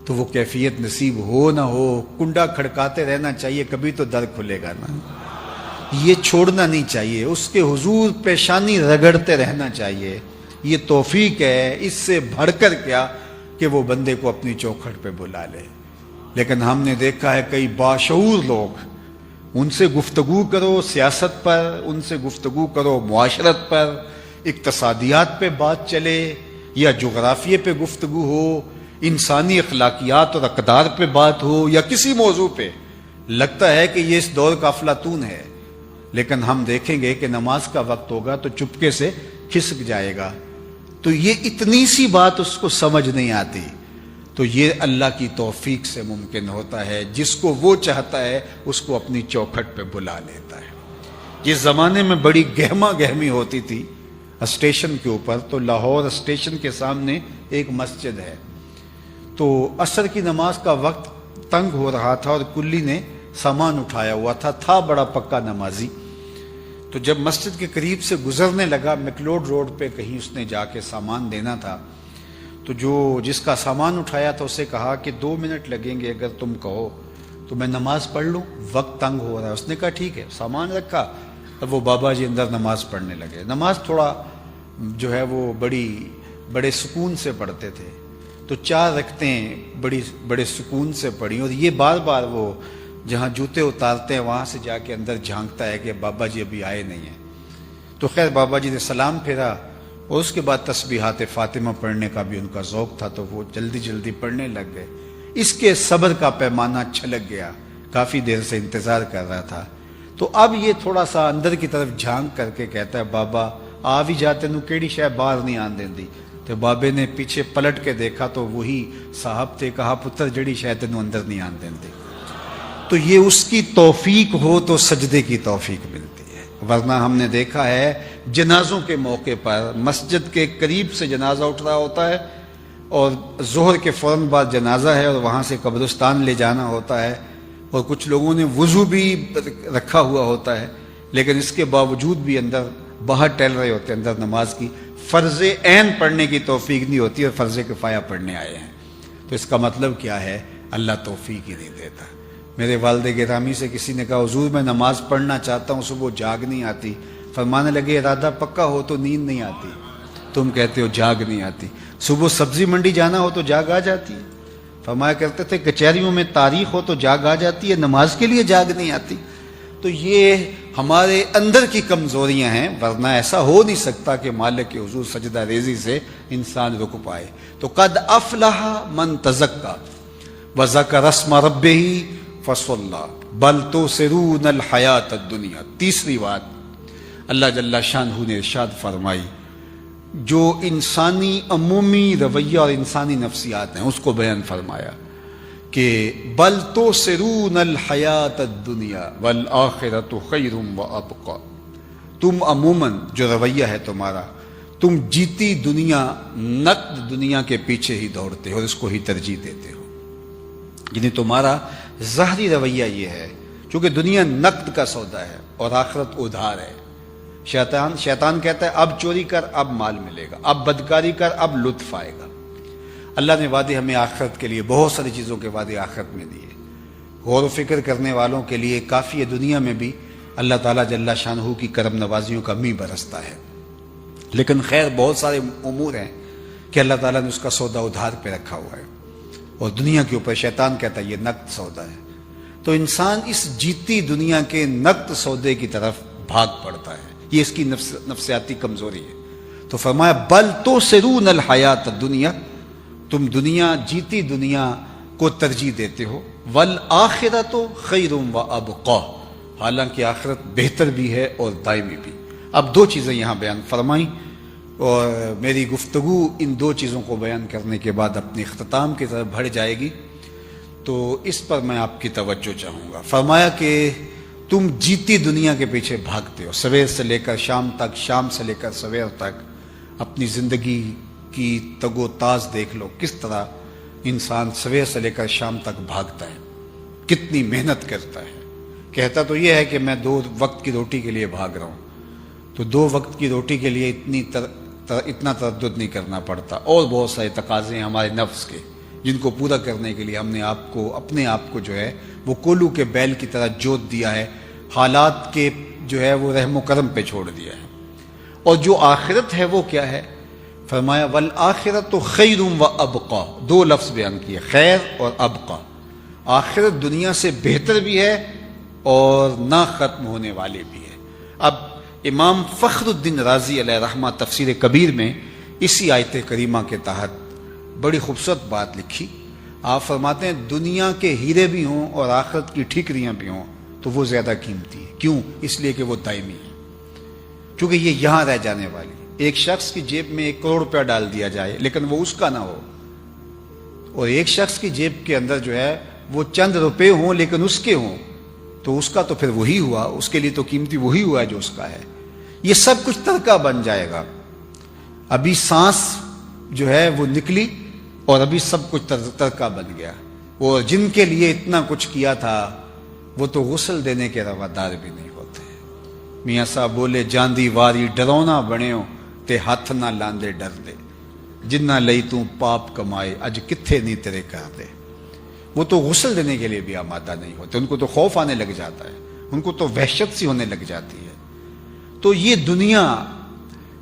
تو وہ کیفیت نصیب ہو نہ ہو کنڈا کھڑکاتے رہنا چاہیے، کبھی تو در کھلے گا نا، یہ چھوڑنا نہیں چاہیے، اس کے حضور پیشانی رگڑتے رہنا چاہیے۔ یہ توفیق ہے، اس سے بڑھ کر کیا کہ وہ بندے کو اپنی چوکھٹ پہ بلا لے۔ لیکن ہم نے دیکھا ہے کئی باشعور لوگ، ان سے گفتگو کرو سیاست پر، ان سے گفتگو کرو معاشرت پر، اقتصادیات پہ بات چلے یا جغرافیے پہ گفتگو ہو، انسانی اخلاقیات اور اقدار پہ بات ہو یا کسی موضوع پہ، لگتا ہے کہ یہ اس دور کا افلاطون ہے۔ لیکن ہم دیکھیں گے کہ نماز کا وقت ہوگا تو چپکے سے کھسک جائے گا، تو یہ اتنی سی بات اس کو سمجھ نہیں آتی۔ تو یہ اللہ کی توفیق سے ممکن ہوتا ہے، جس کو وہ چاہتا ہے اس کو اپنی چوکھٹ پہ بلا لیتا ہے۔ جس زمانے میں بڑی گہما گہمی ہوتی تھی اسٹیشن کے اوپر، تو لاہور اسٹیشن کے سامنے ایک مسجد ہے، تو عصر کی نماز کا وقت تنگ ہو رہا تھا اور کلی نے سامان اٹھایا ہوا تھا بڑا پکا نمازی۔ تو جب مسجد کے قریب سے گزرنے لگا، میکلوڈ روڈ پہ کہیں اس نے جا کے سامان دینا تھا، تو جس کا سامان اٹھایا تھا اسے کہا کہ 2 منٹ لگیں گے، اگر تم کہو تو میں نماز پڑھ لوں، وقت تنگ ہو رہا ہے۔ اس نے کہا ٹھیک ہے، سامان رکھا۔ اب وہ بابا جی اندر نماز پڑھنے لگے۔ نماز تھوڑا جو ہے وہ بڑے سکون سے پڑھتے تھے، تو 4 رکعتیں بڑے سکون سے پڑھی، اور یہ بار بار وہ جہاں جوتے اتارتے ہیں وہاں سے جا کے اندر جھانکتا ہے کہ بابا جی ابھی آئے نہیں ہیں۔ تو خیر بابا جی نے سلام پھیرا، اور اس کے بعد تسبیحات فاطمہ پڑھنے کا بھی ان کا ذوق تھا، تو وہ جلدی جلدی پڑھنے لگ گئے۔ اس کے صبر کا پیمانہ چھلک گیا، کافی دیر سے انتظار کر رہا تھا۔ تو اب یہ تھوڑا سا اندر کی طرف جھانک کر کے کہتا ہے، بابا آ بھی جاتے نو کیڑی شے باہر نہیں آن دیندی۔ تو بابے نے پیچھے پلٹ کے دیکھا تو وہی صاحب تھے۔ کہا پتر جڑی شے تینوں اندر نہیں آن دیندی۔ تو یہ اس کی توفیق ہو تو سجدے کی توفیق ملتی ہے، ورنہ ہم نے دیکھا ہے جنازوں کے موقع پر مسجد کے قریب سے جنازہ اٹھ رہا ہوتا ہے، اور ظہر کے فوراً بعد جنازہ ہے، اور وہاں سے قبرستان لے جانا ہوتا ہے، اور کچھ لوگوں نے وضو بھی رکھا ہوا ہوتا ہے، لیکن اس کے باوجود بھی اندر باہر ٹہل رہے ہوتے ہیں، اندر نماز کی فرض عین پڑھنے کی توفیق نہیں ہوتی، اور فرض کفایہ پڑھنے آئے ہیں۔ تو اس کا مطلب کیا ہے؟ اللہ توفیق ہی نہیں دیتا۔ میرے والد گرامی سے کسی نے کہا حضور میں نماز پڑھنا چاہتا ہوں، صبح جاگ نہیں آتی۔ فرمانے لگے ارادہ پکا ہو تو نیند نہیں آتی، تم کہتے ہو جاگ نہیں آتی۔ صبح سبزی منڈی جانا ہو تو جاگ آ جاتی ہے۔ فرمایا کرتے تھے کچہریوں میں تاریخ ہو تو جاگ آ جاتی ہے، نماز کے لیے جاگ نہیں آتی۔ تو یہ ہمارے اندر کی کمزوریاں ہیں، ورنہ ایسا ہو نہیں سکتا کہ مالک کے حضور سجدہ ریزی سے انسان رک پائے۔ تو قد افلح من تزکا وذکر اسم ربہ فصلی بل تؤثرون الحیات الدنیا۔ تیسری بات اللہ جل شانہ نے ارشاد فرمائی، جو انسانی عمومی رویہ اور انسانی نفسیات ہیں اس کو بیان فرمایا کہ بل تؤثرون الحیات الدنیا والآخرۃ خیر وابقی۔ تم عموماً جو رویہ ہے تمہارا، تم جیتی دنیا، نقد دنیا کے پیچھے ہی دوڑتے ہو اور اس کو ہی ترجیح دیتے ہو۔ یعنی تمہارا ظاہری رویہ یہ ہے، چونکہ دنیا نقد کا سودا ہے اور آخرت ادھار ہے۔ شیطان کہتا ہے اب چوری کر اب مال ملے گا، اب بدکاری کر اب لطف آئے گا۔ اللہ نے وعدے ہمیں آخرت کے لیے، بہت ساری چیزوں کے وعدے آخرت میں دیے۔ غور و فکر کرنے والوں کے لیے کافی ہے، دنیا میں بھی اللہ تعالیٰ جل شانہ کی کرم نوازیوں کا می برستا ہے۔ لیکن خیر بہت سارے امور ہیں کہ اللہ تعالیٰ نے اس کا سودا ادھار پہ رکھا ہوا ہے، اور دنیا کے اوپر شیطان کہتا ہے یہ نقد سودا ہے۔ تو انسان اس جیتی دنیا کے نقد سودے کی طرف بھاگ پڑتا ہے، یہ اس کی نفسیاتی کمزوری ہے۔ تو فرمایا بل تؤثرون الحیات الدنیا، تم دنیا، جیتی دنیا کو ترجیح دیتے ہو، والآخرۃ خیر وابقی، حالانکہ آخرت بہتر بھی ہے اور دائمی بھی۔ اب 2 چیزیں یہاں بیان فرمائیں، اور میری گفتگو ان 2 چیزوں کو بیان کرنے کے بعد اپنے اختتام کی طرف بڑھ جائے گی، تو اس پر میں آپ کی توجہ چاہوں گا۔ فرمایا کہ تم جیتی دنیا کے پیچھے بھاگتے ہو، سویر سے لے کر شام تک، شام سے لے کر سویر تک۔ اپنی زندگی کی تگ و تاز دیکھ لو، کس طرح انسان سویر سے لے کر شام تک بھاگتا ہے، کتنی محنت کرتا ہے۔ کہتا تو یہ ہے کہ میں 2 وقت کی روٹی کے لیے بھاگ رہا ہوں، تو 2 وقت کی روٹی کے لیے اتنا تردد نہیں کرنا پڑتا، اور بہت سارے تقاضے ہیں ہمارے نفس کے جن کو پورا کرنے کے لیے ہم نے اپنے آپ کو جو ہے وہ کولو کے بیل کی طرح جوت دیا ہے، حالات کے جو ہے وہ رحم و کرم پہ چھوڑ دیا ہے۔ اور جو آخرت ہے وہ کیا ہے؟ فرمایا والآخرۃ خیر و ابقا، دو لفظ بیان کیے، خیر اور ابقا۔ آخرت دنیا سے بہتر بھی ہے اور نہ ختم ہونے والی بھی ہے۔ اب امام فخر الدین رازی علیہ رحمہ تفسیر کبیر میں اسی آیت کریمہ کے تحت بڑی خوبصورت بات لکھی۔ آپ فرماتے ہیں دنیا کے ہیرے بھی ہوں اور آخرت کی ٹھیکریاں بھی ہوں تو وہ زیادہ قیمتی ہے۔ کیوں؟ اس لیے کہ وہ دائمی ہے، کیونکہ یہ یہاں رہ جانے والی ہے۔ ایک شخص کی جیب میں 1 کروڑ روپیہ ڈال دیا جائے لیکن وہ اس کا نہ ہو، اور ایک شخص کی جیب کے اندر جو ہے وہ چند روپے ہوں لیکن اس کے ہوں، تو اس کا تو پھر وہی ہوا، اس کے لیے تو قیمتی وہی ہوا جو اس کا ہے۔ یہ سب کچھ ترکہ بن جائے گا۔ ابھی سانس جو ہے وہ نکلی اور ابھی سب کچھ ترکہ بن گیا۔ وہ جن کے لیے اتنا کچھ کیا تھا وہ تو غسل دینے کے روادار بھی نہیں ہوتے۔ میاں صاحب بولے جاندی واری ڈرونا بنیو تے ہاتھ نہ لاندے ڈر دے، جنہ لئی تو پاپ کمائے اج کتھے نہیں تیرے کر دے۔ وہ تو غسل دینے کے لیے بھی آمادہ نہیں ہوتے، ان کو تو خوف آنے لگ جاتا ہے، ان کو تو وحشت سی ہونے لگ جاتی ہے۔ تو یہ دنیا،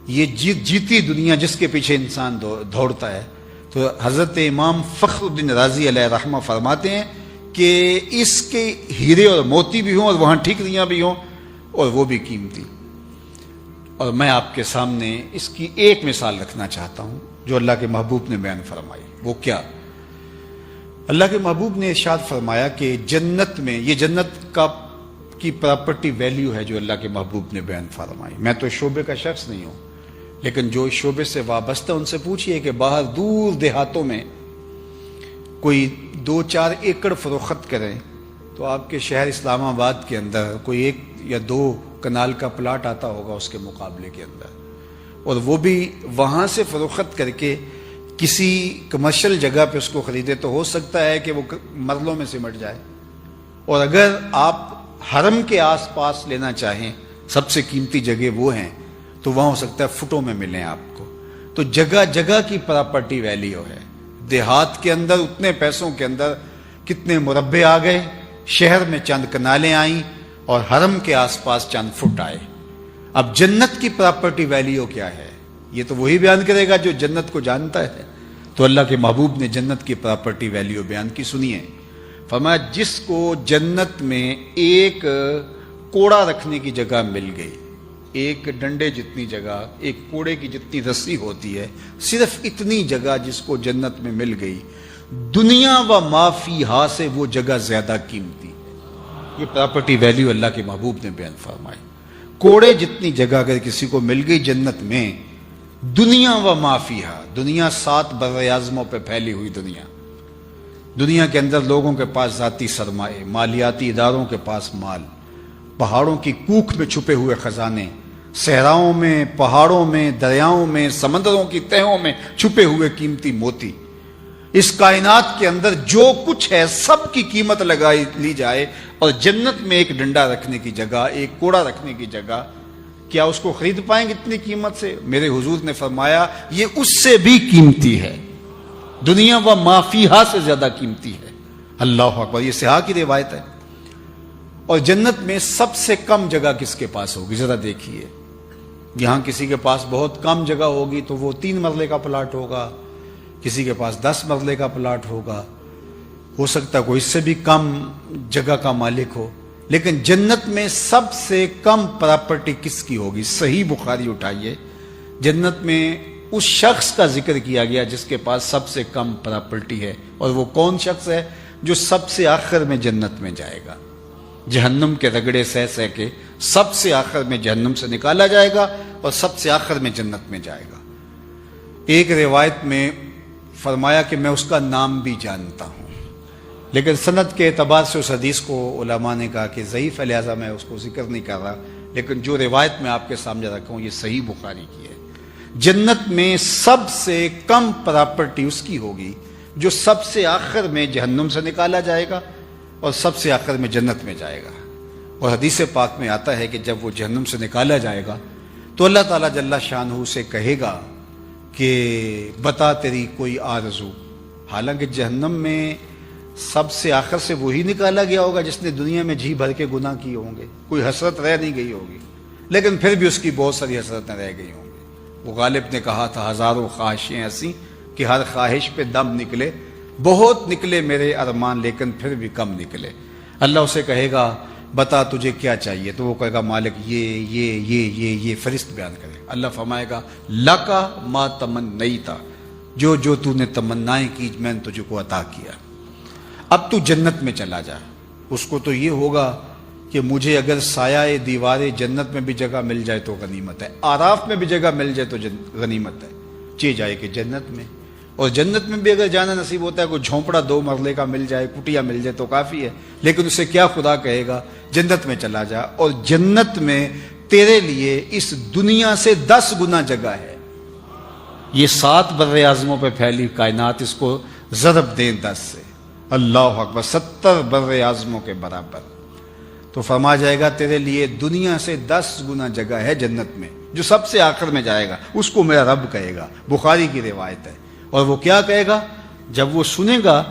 یہ جیتی دنیا جس کے پیچھے انسان دوڑتا ہے، تو حضرت امام فخر الدین رازی علیہ رحمہ فرماتے ہیں کہ اس کے ہیرے اور موتی بھی ہوں اور وہاں ٹھیکریاں بھی ہوں اور وہ بھی قیمتی۔ اور میں آپ کے سامنے اس کی ایک مثال رکھنا چاہتا ہوں جو اللہ کے محبوب نے بیان فرمائی۔ وہ کیا؟ اللہ کے محبوب نے ارشاد فرمایا کہ جنت میں، یہ جنت کی پراپرٹی ویلیو ہے جو اللہ کے محبوب نے بیان فرمائی۔ میں تو شعبے کا شخص نہیں ہوں، لیکن جو اس شعبے سے وابستہ ان سے پوچھئے کہ باہر دور دیہاتوں میں کوئی 2-4 ایکڑ فروخت کریں تو آپ کے شہر اسلام آباد کے اندر کوئی 1 یا 2 کنال کا پلاٹ آتا ہوگا اس کے مقابلے کے اندر، اور وہ بھی وہاں سے فروخت کر کے کسی کمرشل جگہ پہ اس کو خریدے تو ہو سکتا ہے کہ وہ مرلوں میں سمٹ جائے، اور اگر آپ حرم کے آس پاس لینا چاہیں سب سے قیمتی جگہ وہ ہیں تو وہاں ہو سکتا ہے فٹوں میں ملیں آپ کو۔ تو جگہ جگہ کی پراپرٹی ویلیو ہے۔ دیہات کے اندر اتنے پیسوں کے اندر کتنے مربع آ گئے، شہر میں چند کنالیں آئیں اور حرم کے آس پاس چند فٹ آئے۔ اب جنت کی پراپرٹی ویلیو کیا ہے یہ تو وہی بیان کرے گا جو جنت کو جانتا ہے۔ تو اللہ کے محبوب نے جنت کی پراپرٹی ویلیو بیان کی، سنیے۔ فرمایا جس کو جنت میں ایک کوڑا رکھنے کی جگہ مل گئی، ایک ڈنڈے جتنی جگہ، ایک کوڑے کی جتنی رسی ہوتی ہے، صرف اتنی جگہ جس کو جنت میں مل گئی، دنیا و ما فیہا سے وہ جگہ زیادہ قیمتی ہے۔ یہ پراپرٹی ویلیو اللہ کے محبوب نے بیان فرمائی۔ کوڑے جتنی جگہ اگر کسی کو مل گئی جنت میں، دنیا و ما فیہا، دنیا 7 بر اعظموں پہ پھیلی ہوئی دنیا کے اندر لوگوں کے پاس ذاتی سرمائے، مالیاتی اداروں کے پاس مال، پہاڑوں کی کوکھ میں چھپے ہوئے خزانے، صحراؤں میں، پہاڑوں میں، دریاؤں میں، سمندروں کی تہوں میں چھپے ہوئے قیمتی موتی، اس کائنات کے اندر جو کچھ ہے سب کی قیمت لگائی لی جائے اور جنت میں ایک ڈنڈا رکھنے کی جگہ، ایک کوڑا رکھنے کی جگہ، کیا اس کو خرید پائیں گے اتنی قیمت سے؟ میرے حضور نے فرمایا یہ اس سے بھی قیمتی ہے، دنیا و ما فیہا سے زیادہ قیمتی ہے۔ اللہ اکبر، یہ صحاح کی روایت ہے۔ اور جنت میں سب سے کم جگہ کس کے پاس ہوگی؟ ذرا دیکھیے، یہاں کسی کے پاس بہت کم جگہ ہوگی تو وہ 3 مرلے کا پلاٹ ہوگا، کسی کے پاس 10 مرلے کا پلاٹ ہوگا، ہو سکتا ہے کوئی اس سے بھی کم جگہ کا مالک ہو۔ لیکن جنت میں سب سے کم پراپرٹی کس کی ہوگی؟ صحیح بخاری اٹھائیے، جنت میں اس شخص کا ذکر کیا گیا جس کے پاس سب سے کم پراپرٹی ہے، اور وہ کون شخص ہے؟ جو سب سے آخر میں جنت میں جائے گا، جہنم کے رگڑے سہ سہ کے سب سے آخر میں جہنم سے نکالا جائے گا اور سب سے آخر میں جنت میں جائے گا۔ ایک روایت میں فرمایا کہ میں اس کا نام بھی جانتا ہوں، لیکن سند کے اعتبار سے اس حدیث کو علماء نے کہا کہ ضعیف ہے، لہذا میں اس کو ذکر نہیں کر رہا، لیکن جو روایت میں آپ کے سامنے رکھا ہوں یہ صحیح بخاری کی ہے۔ جنت میں سب سے کم پراپرٹی اس کی ہوگی جو سب سے آخر میں جہنم سے نکالا جائے گا اور سب سے آخر میں جنت میں جائے گا۔ اور حدیث پاک میں آتا ہے کہ جب وہ جہنم سے نکالا جائے گا تو اللہ تعالیٰ جل شانہ سے کہے گا کہ بتا تیری کوئی آرزو، حالانکہ جہنم میں سب سے آخر سے وہی نکالا گیا ہوگا جس نے دنیا میں جی بھر کے گناہ کیے ہوں گے، کوئی حسرت رہ نہیں گئی ہوگی، لیکن پھر بھی اس کی بہت ساری حسرتیں رہ گئی ہوں گی۔ وہ غالب نے کہا تھا ہزاروں خواہشیں ایسی کہ ہر خواہش پہ دم نکلے، بہت نکلے میرے ارمان لیکن پھر بھی کم نکلے۔ اللہ اسے کہے گا بتا تجھے کیا چاہیے، تو وہ کہے گا مالک یہ فرشت بیان کرے۔ اللہ فرمائے گا لکا ما تمنیتا، جو تو نے تمنائیں کی میں نے تجھے کو عطا کیا، اب تو جنت میں چلا جا۔ اس کو تو یہ ہوگا کہ مجھے اگر سایہ دیوار جنت میں بھی جگہ مل جائے تو غنیمت ہے، آراف میں بھی جگہ مل جائے تو غنیمت ہے، چے جائے کہ جنت میں۔ اور جنت میں بھی اگر جانا نصیب ہوتا ہے، کوئی جھونپڑا 2 مرلے کا مل جائے، کٹیا مل جائے تو کافی ہے، لیکن اسے کیا خدا کہے گا جنت میں چلا جا، اور جنت میں تیرے لیے اس دنیا سے 10 گنا جگہ ہے۔ یہ 7 بر اعظموں پہ پھیلی کائنات، اس کو ضرب دیں 10 سے، اللہ اکبر، 70 بر اعظموں کے برابر۔ تو فرما جائے گا تیرے لیے دنیا سے 10 گنا جگہ ہے جنت میں، جو سب سے آخر میں جائے گا، اس کو میرا رب کہے گا، بخاری کی روایت ہے۔ اور وہ کیا کہے گا؟ جب وہ سنے گا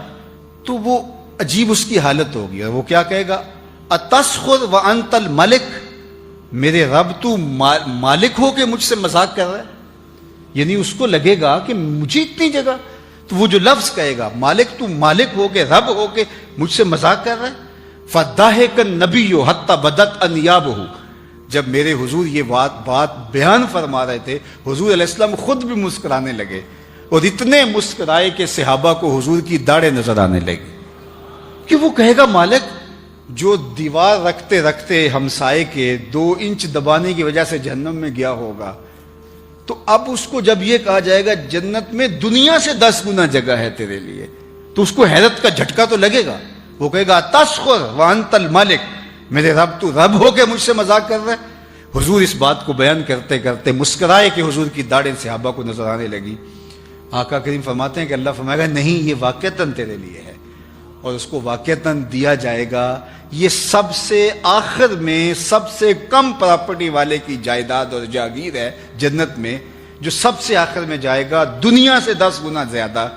تو وہ عجیب اس کی حالت ہوگی، اور وہ کیا کہے گا؟ اتسخر وانت الملک، میرے رب تو مالک ہو کے مجھ سے مذاق کر رہا ہے، یعنی اس کو لگے گا کہ مجھے اتنی جگہ، تو وہ جو لفظ کہے گا مالک، تو مالک ہو کے رب ہو کے مجھ سے مذاق کر رہا ہے۔ فضاحک النبی حتی بدت انیابہ، جب میرے حضور یہ بات بیان فرما رہے تھے، حضور علیہ السلام خود بھی مسکرانے لگے، اور اتنے مسکرائے کہ صحابہ کو حضور کی داڑھیں نظر آنے لگی، کہ وہ کہے گا مالک جو دیوار رکھتے رکھتے ہمسائے کے 2 انچ دبانے کی وجہ سے جہنم میں گیا ہوگا، تو اب اس کو جب یہ کہا جائے گا جنت میں دنیا سے 10 گنا جگہ ہے تیرے لیے، تو اس کو حیرت کا جھٹکا تو لگے گا، وہ کہے گا تسخر وانت الملک، میرے رب تو رب ہو کے مجھ سے مذاق کر رہا ہے۔ حضور اس بات کو بیان کرتے کرتے مسکرائے کہ حضور کی داڑھیں صحابہ کو نظر آنے لگی۔ آقا کریم فرماتے ہیں کہ اللہ فرمائے گا نہیں، یہ واقعتاً تیرے لیے ہے، اور اس کو واقعتاً دیا جائے گا۔ یہ سب سے آخر میں سب سے کم پراپرٹی والے کی جائیداد اور جاگیر ہے جنت میں، جو سب سے آخر میں جائے گا دنیا سے 10 گنا زیادہ۔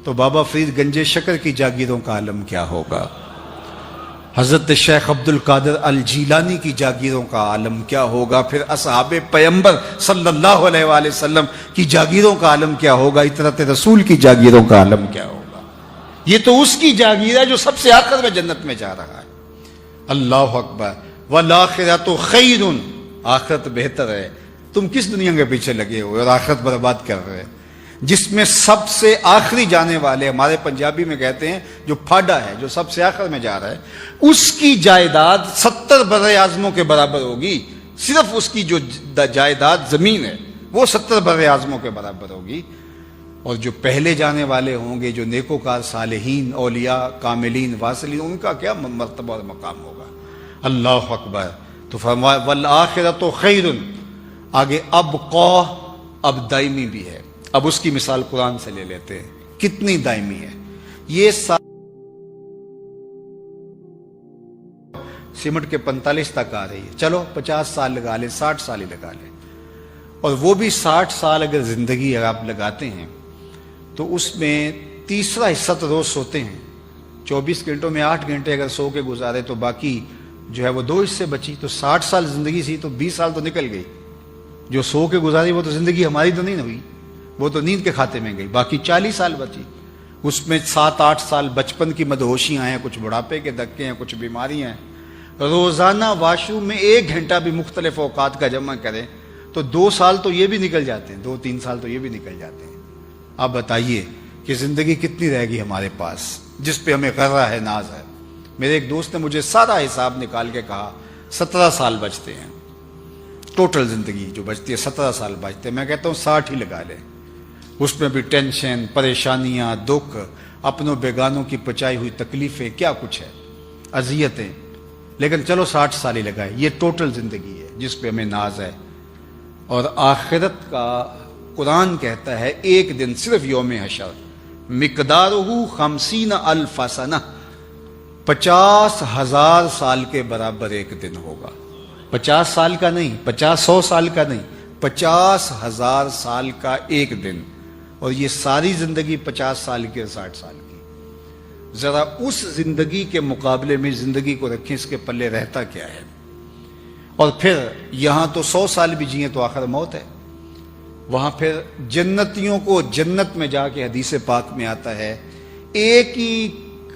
تو بابا فرید گنج شکر کی جاگیروں کا عالم کیا ہوگا، حضرت شیخ عبد القادر الجیلانی کی جاگیروں کا عالم کیا ہوگا، پھر اصحاب پیغمبر صلی اللہ علیہ وآلہ وسلم کی جاگیروں کا عالم کیا ہوگا، اطرت رسول کی جاگیروں کا عالم کیا ہوگا۔ یہ تو اس کی جاگیر ہے جو سب سے آخر میں جنت میں جا رہا ہے۔ اللہ اکبر، والآخرۃ خیر، آخرت بہتر ہے۔ تم کس دنیا کے پیچھے لگے ہوئے اور آخرت برباد کر رہے ہیں، جس میں سب سے آخری جانے والے، ہمارے پنجابی میں کہتے ہیں جو پھاڈا ہے، جو سب سے آخر میں جا رہا ہے، اس کی جائیداد 70 بر اعظموں کے برابر ہوگی۔ صرف اس کی جو جائیداد زمین ہے وہ 70 بر اعظموں کے برابر ہوگی۔ اور جو پہلے جانے والے ہوں گے، جو نیکوکار صالحین، اولیاء، کاملین، واصلین، ان کا کیا مرتبہ اور مقام ہوگا۔ اللہ اکبر۔ تو فرمایا والآخرۃ خیر، آگے ابقا، اب دائمی بھی ہے۔ اب اس کی مثال قرآن سے لے لیتے ہیں، کتنی دائمی ہے۔ یہ سمٹ کے 45 تک آ رہی ہے، چلو 50 سال لگا لیں، 60 سال ہی لگا لیں، اور وہ بھی 60 سال اگر زندگی اگر آپ لگاتے ہیں تو اس میں تیسرا حصہ تو روز سوتے ہیں، 24 گھنٹوں میں 8 گھنٹے اگر سو کے گزارے تو باقی جو ہے وہ 2 حصے بچی، تو 60 سال زندگی سی تو 20 سال تو نکل گئی۔ جو سو کے گزاری وہ تو زندگی ہماری تو نہیں ہوئی، وہ تو نیند کے کھاتے میں گئی، باقی 40 سال بچی۔ اس میں 7-8 سال بچپن کی مدہوشیاں ہیں، کچھ بڑھاپے کے دھکے ہیں، کچھ بیماریاں ہیں۔ روزانہ واش روم میں 1 گھنٹہ بھی مختلف اوقات کا جمع کریں تو 2 سال تو یہ بھی نکل جاتے ہیں، 2-3 سال تو یہ بھی نکل جاتے ہیں۔ آپ بتائیے کہ زندگی کتنی رہے گی ہمارے پاس جس پہ ہمیں غرہ ہے، ناز ہے۔ میرے ایک دوست نے مجھے سارا حساب نکال کے کہا 17 سال بچتے ہیں، ٹوٹل زندگی جو بچتی ہے 17 سال بچتے ہیں۔ میں کہتا ہوں 60 ہی لگا لیں، اس میں بھی ٹینشن، پریشانیاں، دکھ، اپنوں بیگانوں کی پچائی ہوئی تکلیفیں، کیا کچھ ہے، اذیتیں، لیکن چلو 60 سال ہی لگائے۔ یہ ٹوٹل زندگی ہے جس پہ ہمیں ناز ہے۔ اور آخرت کا قرآن کہتا ہے ایک دن صرف یوم حشر مقدارہ 50,000 سنہ، 50,000 سال کے برابر ایک دن ہوگا۔ 50 سال کا نہیں، 50-100 سال کا نہیں، 50,000 سال کا ایک دن۔ اور یہ ساری زندگی 50 سال کی اور 60 سال کی. ذرا اس زندگی کے مقابلے میں زندگی کو رکھیں، اس کے پلے رہتا کیا ہے. اور پھر یہاں تو 100 سال بھی جئیں تو آخر موت ہے. وہاں پھر جنتیوں کو جنت میں جا کے حدیث پاک میں آتا ہے ایک ہی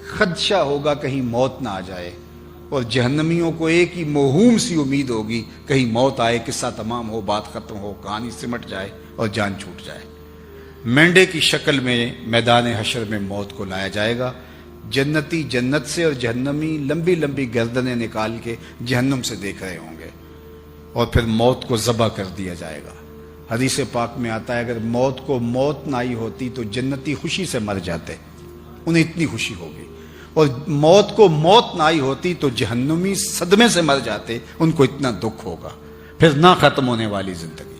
خدشہ ہوگا کہیں موت نہ آ جائے، اور جہنمیوں کو ایک ہی موہوم سی امید ہوگی کہیں موت آئے، قصہ تمام ہو، بات ختم ہو، کہانی سمٹ جائے اور جان چھوٹ جائے. مینڈے کی شکل میں میدان حشر میں موت کو لایا جائے گا. جنتی جنت سے اور جہنمی لمبی لمبی گردنیں نکال کے جہنم سے دیکھ رہے ہوں گے، اور پھر موت کو ذبح کر دیا جائے گا. حدیث پاک میں آتا ہے اگر موت کو موت نہ آئی ہوتی تو جنتی خوشی سے مر جاتے، انہیں اتنی خوشی ہوگی. اور موت کو موت نہ آئی ہوتی تو جہنمی صدمے سے مر جاتے، ان کو اتنا دکھ ہوگا. پھر نہ ختم ہونے والی زندگی.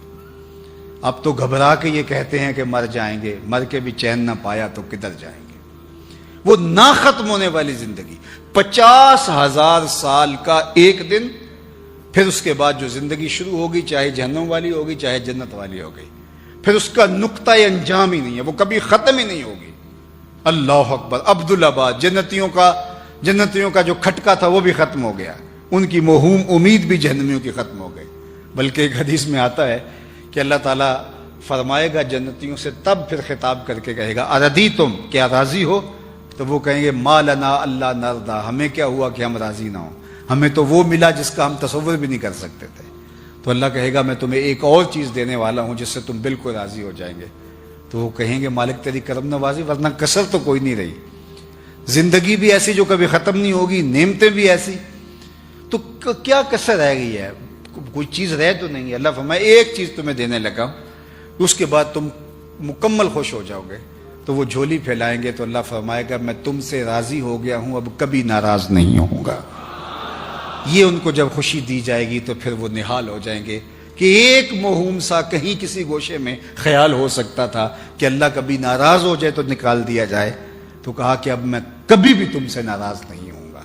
اب تو گھبرا کے یہ کہتے ہیں کہ مر جائیں گے، مر کے بھی چین نہ پایا تو کدھر جائیں گے. وہ نہ ختم ہونے والی زندگی، 50,000 سال کا ایک دن، پھر اس کے بعد جو زندگی شروع ہوگی چاہے جہنم والی ہوگی چاہے جنت والی ہوگی، پھر اس کا نقطہ انجام ہی نہیں ہے، وہ کبھی ختم ہی نہیں ہوگی. اللہ اکبر. عبدالآباد جنتیوں کا جو کھٹکا تھا وہ بھی ختم ہو گیا، ان کی موہوم امید بھی جہنمیوں کی ختم ہو گئی. بلکہ ایک حدیث میں آتا ہے کہ اللہ تعالیٰ فرمائے گا جنتیوں سے، تب پھر خطاب کر کے کہے گا اردی تم، کیا راضی ہو؟ تو وہ کہیں گے ما لنا اللہ نردا، ہمیں کیا ہوا کہ ہم راضی نہ ہوں، ہمیں تو وہ ملا جس کا ہم تصور بھی نہیں کر سکتے تھے. تو اللہ کہے گا میں تمہیں ایک اور چیز دینے والا ہوں جس سے تم بالکل راضی ہو جائیں گے. تو وہ کہیں گے مالک تیری کرم نوازی، ورنہ کسر تو کوئی نہیں رہی. زندگی بھی ایسی جو کبھی ختم نہیں ہوگی، نعمتیں بھی ایسی، تو کیا کسر رہ گئی ہے؟ کوئی چیز رہ تو نہیں ہے. اللہ فرمائے ایک چیز تمہیں دینے لگا ہوں، اس کے بعد تم مکمل خوش ہو جاؤ گے. تو وہ جھولی پھیلائیں گے تو اللہ فرمائے گا میں تم سے راضی ہو گیا ہوں، اب کبھی ناراض نہیں ہوں گا. یہ ان کو جب خوشی دی جائے گی تو پھر وہ نہال ہو جائیں گے کہ ایک موہوم سا کہیں کسی گوشے میں خیال ہو سکتا تھا کہ اللہ کبھی ناراض ہو جائے تو نکال دیا جائے، تو کہا کہ اب میں کبھی بھی تم سے ناراض نہیں ہوں گا.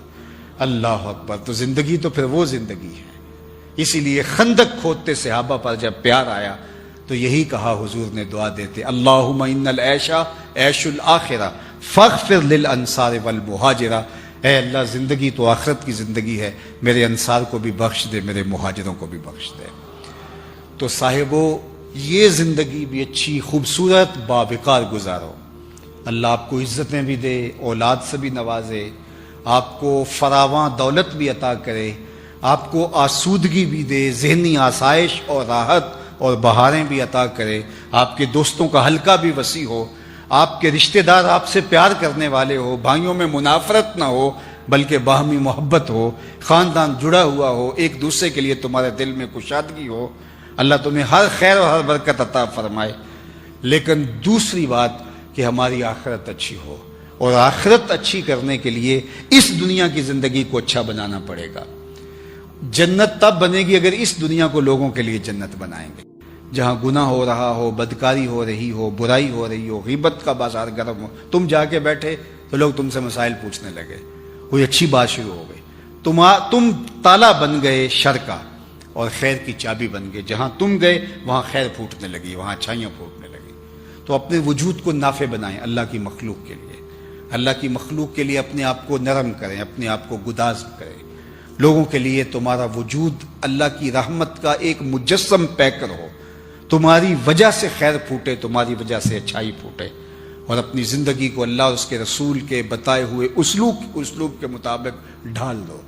اللہ اکبر. تو زندگی تو پھر وہ زندگی ہے. اسی لیے خندق کھودتے صحابہ پر جب پیار آیا تو یہی کہا حضور نے دعا دیتے، اللہم ان العیش عیش الآخرہ فاغفر للانصار والمہاجرہ. اے اللہ زندگی تو آخرت کی زندگی ہے، میرے انصار کو بھی بخش دے، میرے مہاجروں کو بھی بخش دے. تو صاحبو یہ زندگی بھی اچھی خوبصورت باوقار گزارو. اللہ آپ کو عزتیں بھی دے، اولاد سے بھی نوازے، آپ کو فراواں دولت بھی عطا کرے، آپ کو آسودگی بھی دے، ذہنی آسائش اور راحت اور بہاریں بھی عطا کرے، آپ کے دوستوں کا حلقہ بھی وسیع ہو، آپ کے رشتہ دار آپ سے پیار کرنے والے ہو، بھائیوں میں منافرت نہ ہو بلکہ باہمی محبت ہو، خاندان جڑا ہوا ہو، ایک دوسرے کے لیے تمہارے دل میں کشادگی ہو. اللہ تمہیں ہر خیر اور ہر برکت عطا فرمائے. لیکن دوسری بات کہ ہماری آخرت اچھی ہو، اور آخرت اچھی کرنے کے لیے اس دنیا کی زندگی کو اچھا بنانا پڑے گا. جنت تب بنے گی اگر اس دنیا کو لوگوں کے لیے جنت بنائیں گے. جہاں گناہ ہو رہا ہو، بدکاری ہو رہی ہو، برائی ہو رہی ہو، غیبت کا بازار گرم ہو، تم جا کے بیٹھے تو لوگ تم سے مسائل پوچھنے لگے، کوئی اچھی بات شروع ہو گئی، تم تالا بن گئے شر کا اور خیر کی چابی بن گئے. جہاں تم گئے وہاں خیر پھوٹنے لگی، وہاں اچھائیاں پھوٹنے لگی. تو اپنے وجود کو نافع بنائیں اللہ کی مخلوق کے لیے. اللہ کی مخلوق کے لیے اپنے آپ کو نرم کریں، اپنے آپ کو گداز کریں. لوگوں کے لیے تمہارا وجود اللہ کی رحمت کا ایک مجسم پیکر ہو، تمہاری وجہ سے خیر پھوٹے، تمہاری وجہ سے اچھائی پھوٹے. اور اپنی زندگی کو اللہ اور اس کے رسول کے بتائے ہوئے اسلوب کے مطابق ڈھال دو.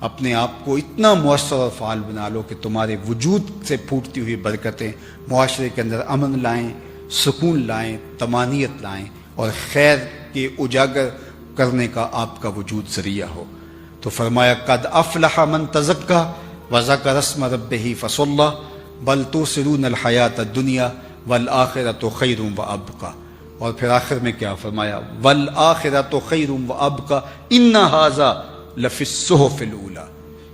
اپنے آپ کو اتنا مؤثر اور فعال بنا لو کہ تمہارے وجود سے پھوٹتی ہوئی برکتیں معاشرے کے اندر امن لائیں، سکون لائیں، طمانینت لائیں، اور خیر کے اجاگر کرنے کا آپ کا وجود ذریعہ ہو. تو فرمایا قد افلح من تزکا وذکر اسم ربہ فصلی بل تؤثرون الحیاۃ الدنیا والآخرۃ خیر وابقی. اور پھر آخر میں کیا فرمایا؟ والآخرۃ خیر وابقی ان ھذا لفی الصحف الاولی.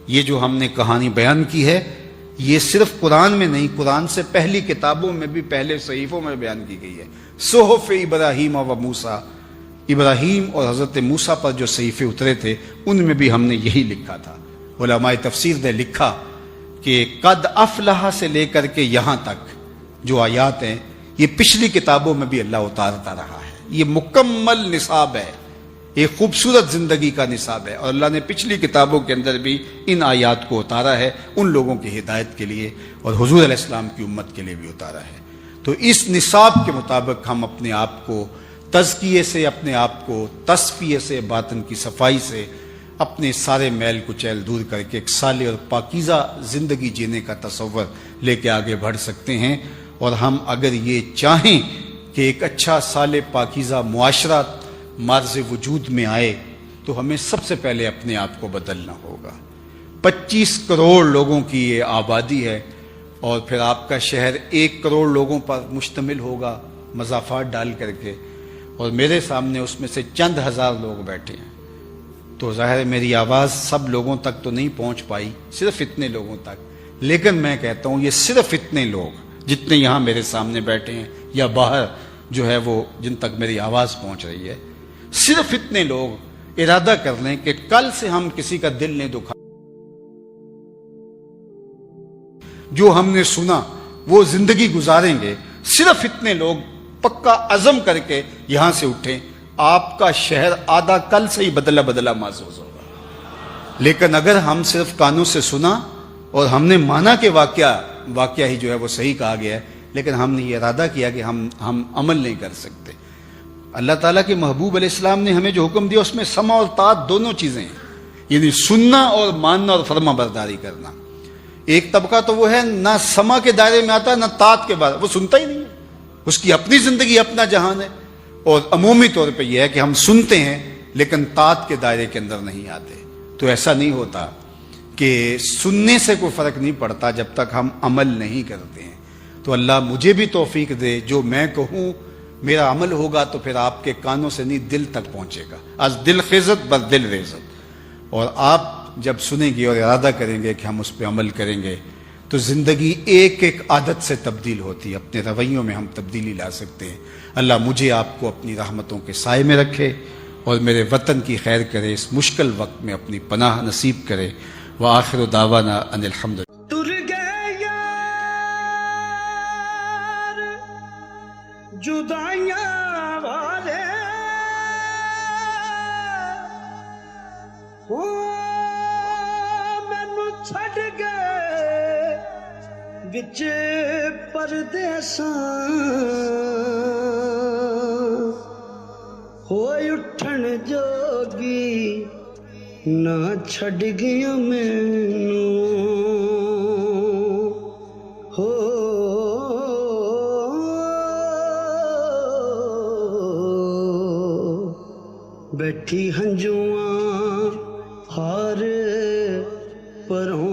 یہ جو ہم نے کہانی بیان کی ہے یہ صرف قرآن میں نہیں، قرآن سے پہلی کتابوں میں بھی، پہلے صحیفوں میں بیان کی گئی ہے. صحف ابراہیم و موسیٰ، ابراہیم اور حضرت موسیٰ پر جو صحیفے اترے تھے ان میں بھی ہم نے یہی لکھا تھا. علماء تفسیر نے لکھا کہ قد افلح سے لے کر کے یہاں تک جو آیات ہیں یہ پچھلی کتابوں میں بھی اللہ اتارتا رہا ہے. یہ مکمل نصاب ہے، ایک خوبصورت زندگی کا نصاب ہے، اور اللہ نے پچھلی کتابوں کے اندر بھی ان آیات کو اتارا ہے ان لوگوں کی ہدایت کے لیے، اور حضور علیہ السلام کی امت کے لیے بھی اتارا ہے. تو اس نصاب کے مطابق ہم اپنے آپ کو تزکیے سے، اپنے آپ کو تصفیے سے، باطن کی صفائی سے، اپنے سارے میل کچیل دور کر کے ایک صالح اور پاکیزہ زندگی جینے کا تصور لے کے آگے بڑھ سکتے ہیں. اور ہم اگر یہ چاہیں کہ ایک اچھا صالح پاکیزہ معاشرہ مارز وجود میں آئے تو ہمیں سب سے پہلے اپنے آپ کو بدلنا ہوگا. 25 کروڑ لوگوں کی یہ آبادی ہے، اور پھر آپ کا شہر 1 کروڑ لوگوں پر مشتمل ہوگا مضافات ڈال کر کے، اور میرے سامنے اس میں سے چند ہزار لوگ بیٹھے ہیں. تو ظاہر ہے میری آواز سب لوگوں تک تو نہیں پہنچ پائی، صرف اتنے لوگوں تک. لیکن میں کہتا ہوں یہ صرف اتنے لوگ جتنے یہاں میرے سامنے بیٹھے ہیں یا باہر جو ہے وہ جن تک میری آواز پہنچ رہی ہے، صرف اتنے لوگ ارادہ کر لیں کہ کل سے ہم کسی کا دل نہیں دکھا، جو ہم نے سنا وہ زندگی گزاریں گے. صرف اتنے لوگ پکا عزم کر کے یہاں سے اٹھیں، آپ کا شہر آدھا کل سے ہی بدلا بدلا محسوس ہوگا. لیکن اگر ہم صرف کانوں سے سنا اور ہم نے مانا کہ واقعہ ہی جو ہے وہ صحیح کہا گیا ہے، لیکن ہم نے یہ ارادہ کیا کہ ہم عمل نہیں کر سکتے. اللہ تعالیٰ کے محبوب علیہ السلام نے ہمیں جو حکم دیا اس میں سمع اور طاعت دونوں چیزیں ہیں، یعنی سننا اور ماننا اور فرما برداری کرنا. ایک طبقہ تو وہ ہے نہ سمع کے دائرے میں آتا نہ طاعت کے بارے، وہ سنتا ہی نہیں ہے، اس کی اپنی زندگی اپنا جہان ہے. اور عمومی طور پہ یہ ہے کہ ہم سنتے ہیں لیکن طاعت کے دائرے کے اندر نہیں آتے. تو ایسا نہیں ہوتا کہ سننے سے کوئی فرق نہیں پڑتا جب تک ہم عمل نہیں کرتے ہیں. تو اللہ مجھے بھی توفیق دے، جو میں کہوں میرا عمل ہوگا تو پھر آپ کے کانوں سے نہیں دل تک پہنچے گا. از دل خیزت بر دل ریزت. اور آپ جب سنیں گے اور ارادہ کریں گے کہ ہم اس پہ عمل کریں گے تو زندگی ایک ایک عادت سے تبدیل ہوتی ہے، اپنے رویوں میں ہم تبدیلی لا سکتے ہیں. اللہ مجھے آپ کو اپنی رحمتوں کے سائے میں رکھے اور میرے وطن کی خیر کرے، اس مشکل وقت میں اپنی پناہ نصیب کرے. وآخر دعوانا ان الحمد. تر گئے یار جدائیاں والے، مینوں چھڈ گئے وچ پردیساں، ہوئے اٹھن جوگی نہ چھڈ گیا مینوں. ہو بیٹھی ہنجواں ہار پروں